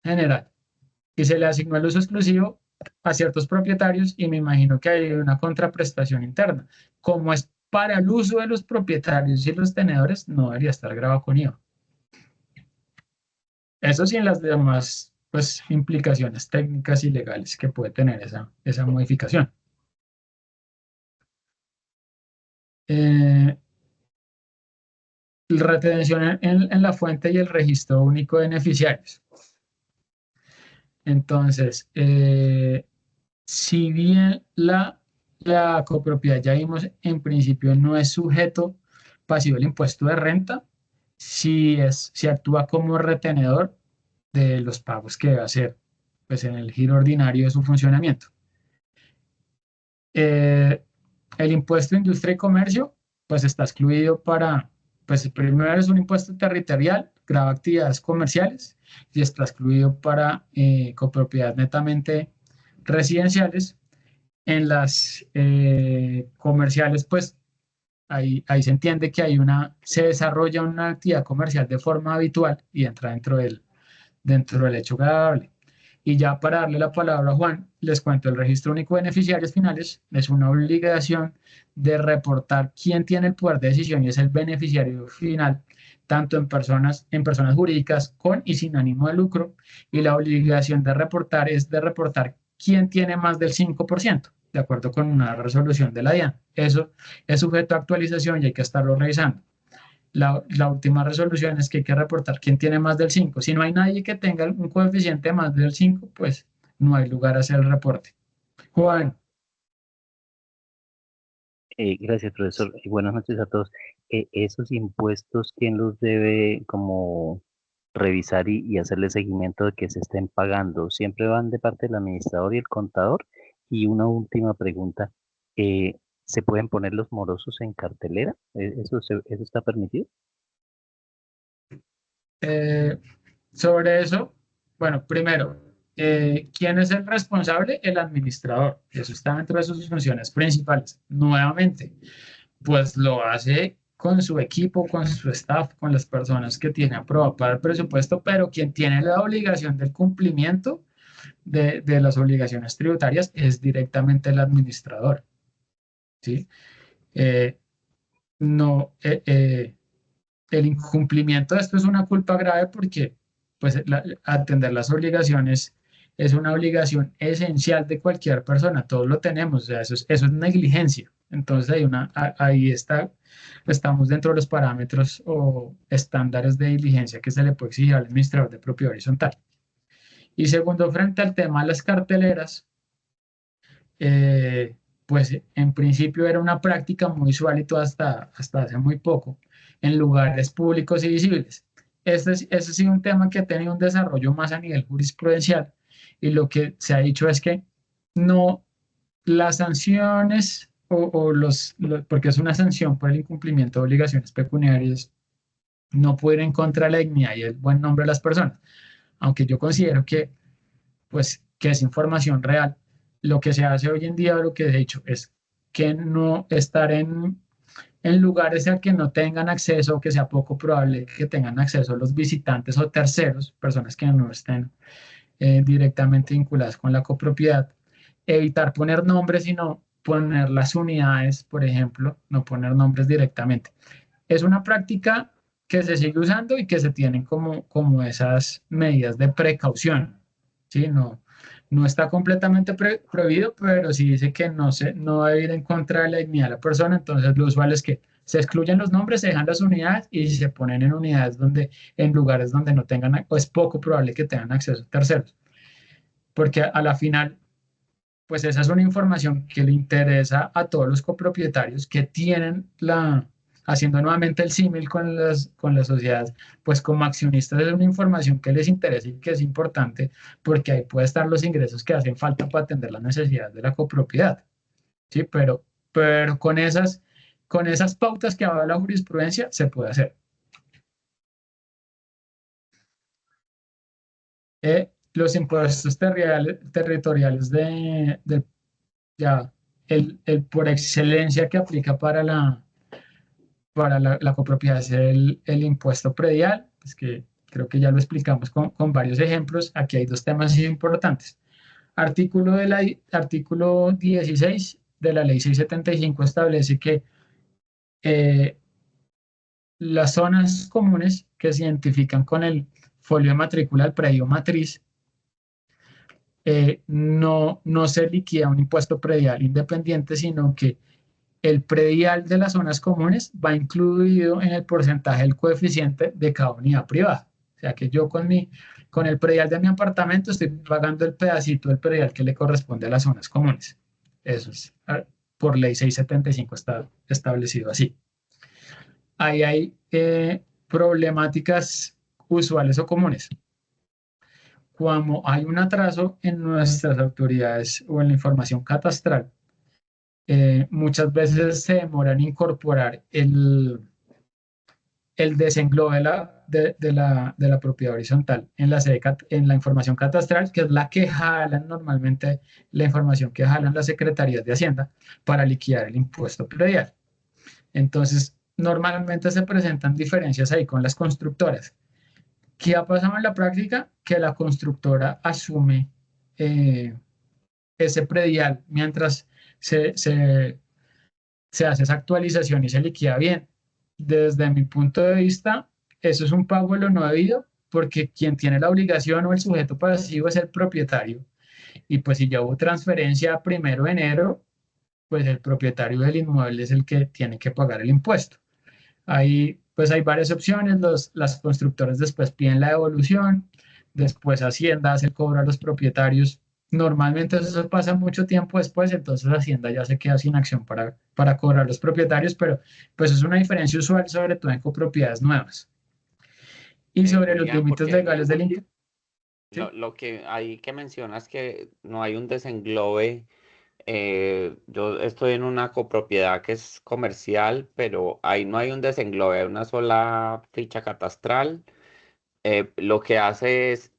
general y se le asignó el uso exclusivo a ciertos propietarios y me imagino que hay una contraprestación interna. Como es para el uso de los propietarios y los tenedores, no debería estar grabado con IVA. Eso sí, en las demás pues, implicaciones técnicas y legales que puede tener esa modificación. Retención en la fuente y el registro único de beneficiarios. Entonces, si bien la copropiedad, ya vimos, en principio no es sujeto pasivo del impuesto de renta, si actúa como retenedor de los pagos que debe hacer pues, en el giro ordinario de su funcionamiento. El impuesto de industria y comercio, pues está excluido pues primero es un impuesto territorial, grava actividades comerciales y está excluido para copropiedades netamente residenciales. En las comerciales, pues ahí se entiende que se desarrolla una actividad comercial de forma habitual y entra dentro del hecho gravable. Y ya para darle la palabra a Juan, les cuento, el registro único de beneficiarios finales es una obligación de reportar quién tiene el poder de decisión y es el beneficiario final, tanto en personas jurídicas con y sin ánimo de lucro, y la obligación de reportar es de reportar quién tiene más del 5%, de acuerdo con una resolución de la DIAN. Eso es sujeto a actualización y hay que estarlo revisando. La última resolución es que hay que reportar quién tiene más del 5. Si no hay nadie que tenga un coeficiente más del 5, pues no hay lugar a hacer el reporte. Juan. Gracias, profesor. Y buenas noches a todos. Esos impuestos, ¿quién los debe como revisar y hacerle seguimiento de que se estén pagando? ¿Siempre van de parte del administrador y el contador? Y una última pregunta. ¿Se pueden poner los morosos en cartelera? ¿Eso está permitido? Sobre eso, bueno, primero, ¿quién es el responsable? El administrador. Eso está dentro de sus funciones principales. Nuevamente, pues lo hace con su equipo, con su staff, con las personas que tiene aprobado para el presupuesto, pero quien tiene la obligación del cumplimiento de las obligaciones tributarias es directamente el administrador. ¿Sí? No, el incumplimiento de esto es una culpa grave porque pues, atender las obligaciones es una obligación esencial de cualquier persona, todos lo tenemos, o sea, eso es negligencia. Entonces estamos dentro de los parámetros o estándares de diligencia que se le puede exigir al administrador de propiedad horizontal. Y segundo, frente al tema de las carteleras, pues en principio era una práctica muy usual y todo hasta hace muy poco en lugares públicos y visibles. Ese ha sido un tema que ha tenido un desarrollo más a nivel jurisprudencial y lo que se ha dicho es que no las sanciones porque es una sanción por el incumplimiento de obligaciones pecuniarias, no pueden ir en contra de la dignidad y el buen nombre de las personas, aunque yo considero pues, que es información real. Lo que se hace hoy en día, lo que he dicho, es que no estar en lugares a que no tengan acceso, que sea poco probable que tengan acceso los visitantes o terceros, personas que no estén directamente vinculadas con la copropiedad. Evitar poner nombres, sino poner las unidades, por ejemplo, no poner nombres directamente. Es una práctica que se sigue usando y que se tienen como esas medidas de precaución, ¿sí? No está completamente prohibido, pero sí dice que no debe ir en contra de la dignidad de la persona. Entonces lo usual es que se excluyen los nombres, se dejan las unidades y se ponen en unidades en lugares donde no tengan, o es poco probable que tengan acceso a terceros. Porque a la final, pues esa es una información que le interesa a todos los copropietarios que tienen haciendo nuevamente el símil con las sociedades, pues como accionistas es una información que les interesa y que es importante porque ahí pueden estar los ingresos que hacen falta para atender las necesidades de la copropiedad, ¿sí? Pero con esas pautas que habla la jurisprudencia se puede hacer. Los impuestos territoriales el por excelencia que aplica para la copropiedad es el impuesto predial, pues que creo que ya lo explicamos con varios ejemplos. Aquí hay dos temas importantes. Artículo 16 de la ley 675 establece que las zonas comunes que se identifican con el folio de matrícula del predio matriz no se liquida un impuesto predial independiente, sino que el predial de las zonas comunes va incluido en el porcentaje del coeficiente de cada unidad privada. O sea que yo con el predial de mi apartamento estoy pagando el pedacito del predial que le corresponde a las zonas comunes. Eso es por ley 675 está establecido así. Ahí hay problemáticas usuales o comunes. Cuando hay un atraso en nuestras autoridades o en la información catastral, muchas veces se demora en incorporar el desenglobe de la propiedad horizontal en la información catastral, que es la que jalan normalmente, la información que jalan las secretarías de Hacienda para liquidar el impuesto predial. Entonces, normalmente se presentan diferencias ahí con las constructoras. ¿Qué ha pasado en la práctica? Que la constructora asume ese predial mientras se hace esa actualización y se liquida bien. Desde mi punto de vista, eso es un pago de lo no debido, porque quien tiene la obligación o el sujeto pasivo es el propietario. Y pues si ya hubo transferencia a 1 de enero, pues el propietario del inmueble es el que tiene que pagar el impuesto. Ahí pues hay varias opciones, las constructoras después piden la devolución, después Hacienda hace el cobro a los propietarios. Normalmente eso pasa mucho tiempo después, entonces Hacienda ya se queda sin acción para cobrar a los propietarios, pero pues es una diferencia usual, sobre todo en copropiedades nuevas. Y sobre los límites legales del interés. Lo que ahí que mencionas que no hay un desenglobe, yo estoy en una copropiedad que es comercial, pero ahí no hay un desenglobe, hay una sola ficha catastral. Lo que hace es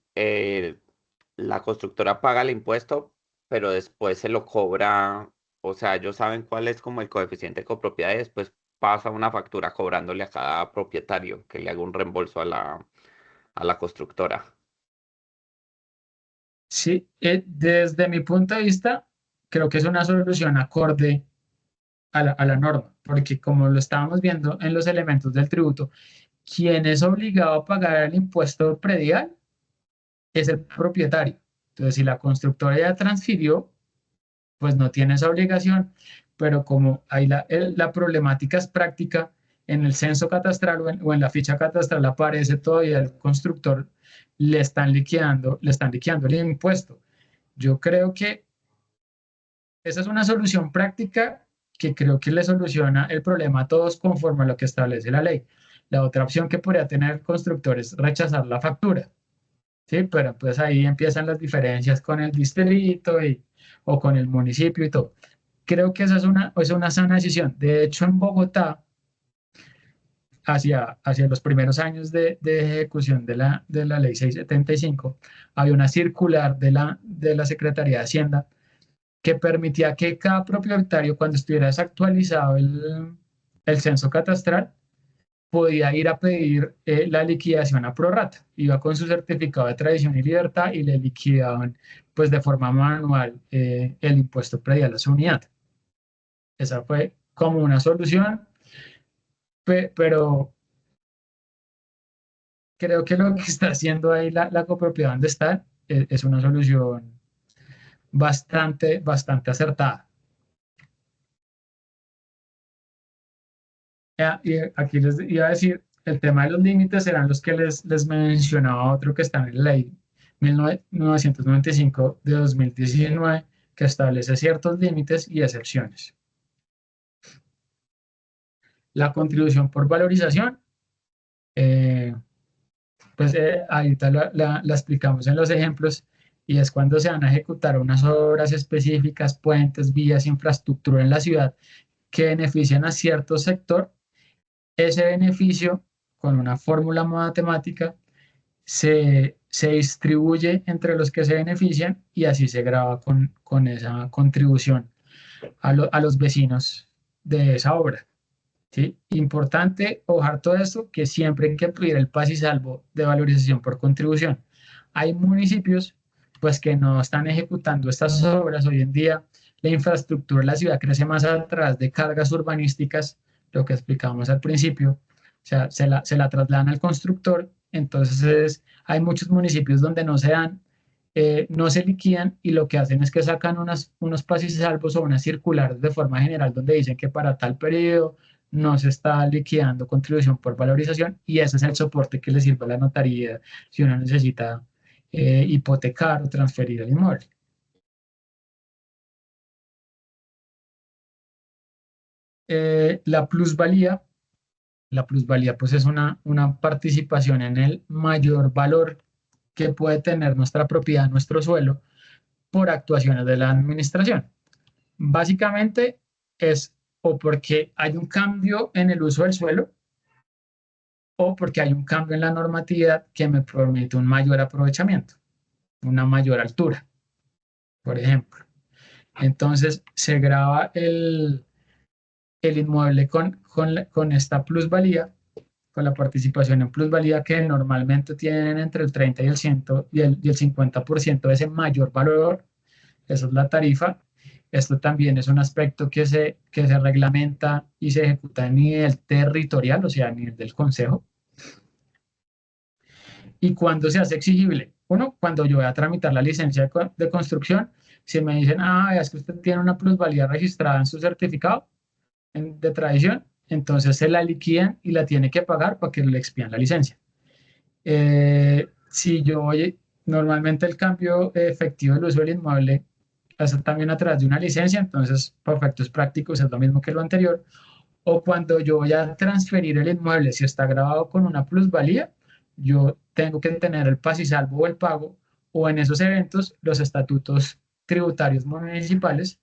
la constructora paga el impuesto, pero después se lo cobra, o sea, ellos saben cuál es como el coeficiente de copropiedad y después pasa una factura cobrándole a cada propietario que le haga un reembolso a la constructora. Sí, desde mi punto de vista, creo que es una solución acorde a la norma, porque como lo estábamos viendo en los elementos del tributo, quien es obligado a pagar el impuesto predial es el propietario. Entonces, si la constructora ya transfirió, pues no tiene esa obligación, pero como ahí la problemática es práctica, en el censo catastral o en la ficha catastral aparece todavía el constructor, le están liquidando el impuesto. Yo creo que esa es una solución práctica que creo que le soluciona el problema a todos conforme a lo que establece la ley. La otra opción que podría tener el constructor es rechazar la factura, ¿sí? Pero pues ahí empiezan las diferencias con el distrito o con el municipio y todo. Creo que esa es una sana decisión. De hecho, en Bogotá, hacia los primeros años de ejecución de la ley 675, había una circular de la Secretaría de Hacienda que permitía que cada propietario, cuando estuviera desactualizado el censo catastral, podía ir a pedir la liquidación a prorrata. Iba con su certificado de tradición y libertad y le liquidaban pues de forma manual el impuesto predial a su unidad. Esa fue como una solución, pero creo que lo que está haciendo ahí la copropiedad donde está es una solución bastante acertada. Y aquí les iba a decir, el tema de los límites serán los que les mencionaba otro que está en la ley 1995 de 2019, que establece ciertos límites y excepciones. La contribución por valorización, pues ahorita la explicamos en los ejemplos, y es cuando se van a ejecutar unas obras específicas, puentes, vías, infraestructura en la ciudad que benefician a cierto sector. Ese beneficio, con una fórmula matemática, se distribuye entre los que se benefician y así se graba con esa contribución a los vecinos de esa obra. ¿Sí? Importante ojar todo esto, que siempre hay que incluir el paz y salvo de valorización por contribución. Hay municipios pues que no están ejecutando estas obras. Hoy en día la infraestructura de la ciudad crece más a través de cargas urbanísticas, lo que explicábamos al principio, o sea, se la trasladan al constructor. Entonces hay muchos municipios donde no se dan, no se liquidan, y lo que hacen es que sacan unos paz y salvos o unas circulares de forma general donde dicen que para tal periodo no se está liquidando contribución por valorización, y ese es el soporte que le sirve a la notaría si uno necesita hipotecar o transferir el inmueble. La plusvalía pues es una participación en el mayor valor que puede tener nuestra propiedad, nuestro suelo, por actuaciones de la administración. Básicamente es o porque hay un cambio en el uso del suelo o porque hay un cambio en la normatividad que me permite un mayor aprovechamiento, una mayor altura, por ejemplo. Entonces se graba el inmueble con esta plusvalía, con la participación en plusvalía, que normalmente tienen entre el 30 y el 50% de ese mayor valor. Esa es la tarifa. Esto también es un aspecto que se reglamenta y se ejecuta a nivel territorial, o sea, a nivel del concejo. ¿Y cuándo se hace exigible? Uno, cuando yo voy a tramitar la licencia de construcción, si me dicen, es que usted tiene una plusvalía registrada en su certificado de tradición, entonces se la liquidan y la tiene que pagar para que le expían la licencia. Si yo voy, normalmente el cambio efectivo del uso del inmueble pasa también a través de una licencia, entonces para efectos prácticos es lo mismo que lo anterior. O cuando yo voy a transferir el inmueble, si está grabado con una plusvalía, yo tengo que tener el paz y salvo o el pago, o en esos eventos los estatutos tributarios municipales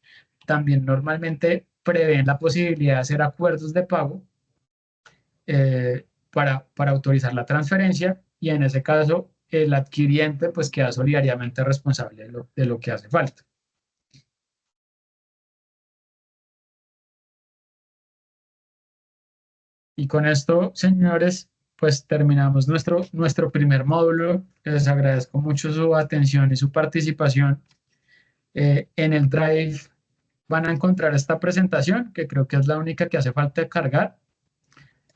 también normalmente prevén la posibilidad de hacer acuerdos de pago para autorizar la transferencia, y en ese caso el adquiriente pues queda solidariamente responsable de lo que hace falta. Y con esto, señores, pues terminamos nuestro primer módulo. Les agradezco mucho su atención y su participación. En el Drive van a encontrar esta presentación, que creo que es la única que hace falta cargar.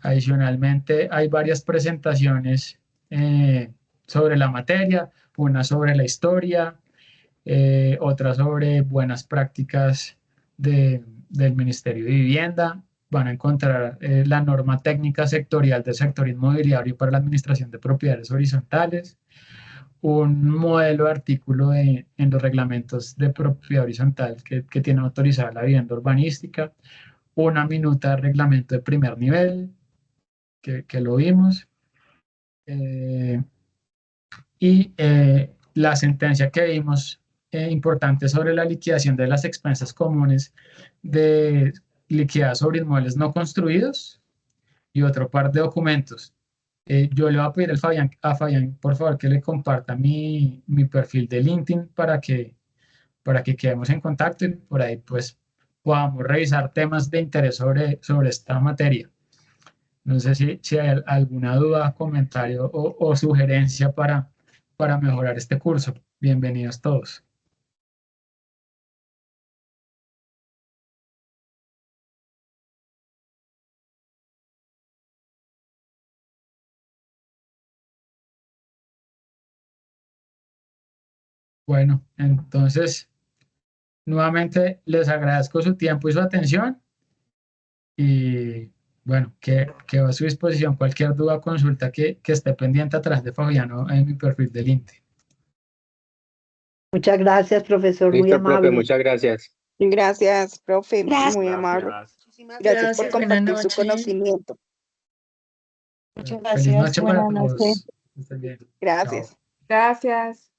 Adicionalmente, hay varias presentaciones sobre la materia, una sobre la historia, otra sobre buenas prácticas del Ministerio de Vivienda. Van a encontrar la norma técnica sectorial del sector inmobiliario para la administración de propiedades horizontales, un modelo de artículo en los reglamentos de propiedad horizontal que tiene autorizada la vivienda urbanística, una minuta de reglamento de primer nivel, que lo vimos, y la sentencia que vimos importante sobre la liquidación de las expensas comunes liquidadas sobre inmuebles no construidos, y otro par de documentos. Yo le voy a pedir a Fabián, por favor, que le comparta mi perfil de LinkedIn para que quedemos en contacto y por ahí pues podamos revisar temas de interés sobre esta materia. No sé si hay alguna duda, comentario o sugerencia para mejorar este curso. Bienvenidos todos. Bueno, entonces, nuevamente les agradezco su tiempo y su atención y bueno, quedo a su disposición cualquier duda o consulta que esté pendiente atrás de Fabiano en mi perfil del LinkedIn. Muchas gracias, profesor, muy Listo, profe, amable. muchas gracias. Gracias, profe, Gracias. muy amable. Gracias. Muchísimas Gracias por Gracias, buenas compartir su noches. conocimiento. Muchas Feliz gracias. noche para Buenas noches. todos. Que estén bien. Chao. Gracias. Gracias.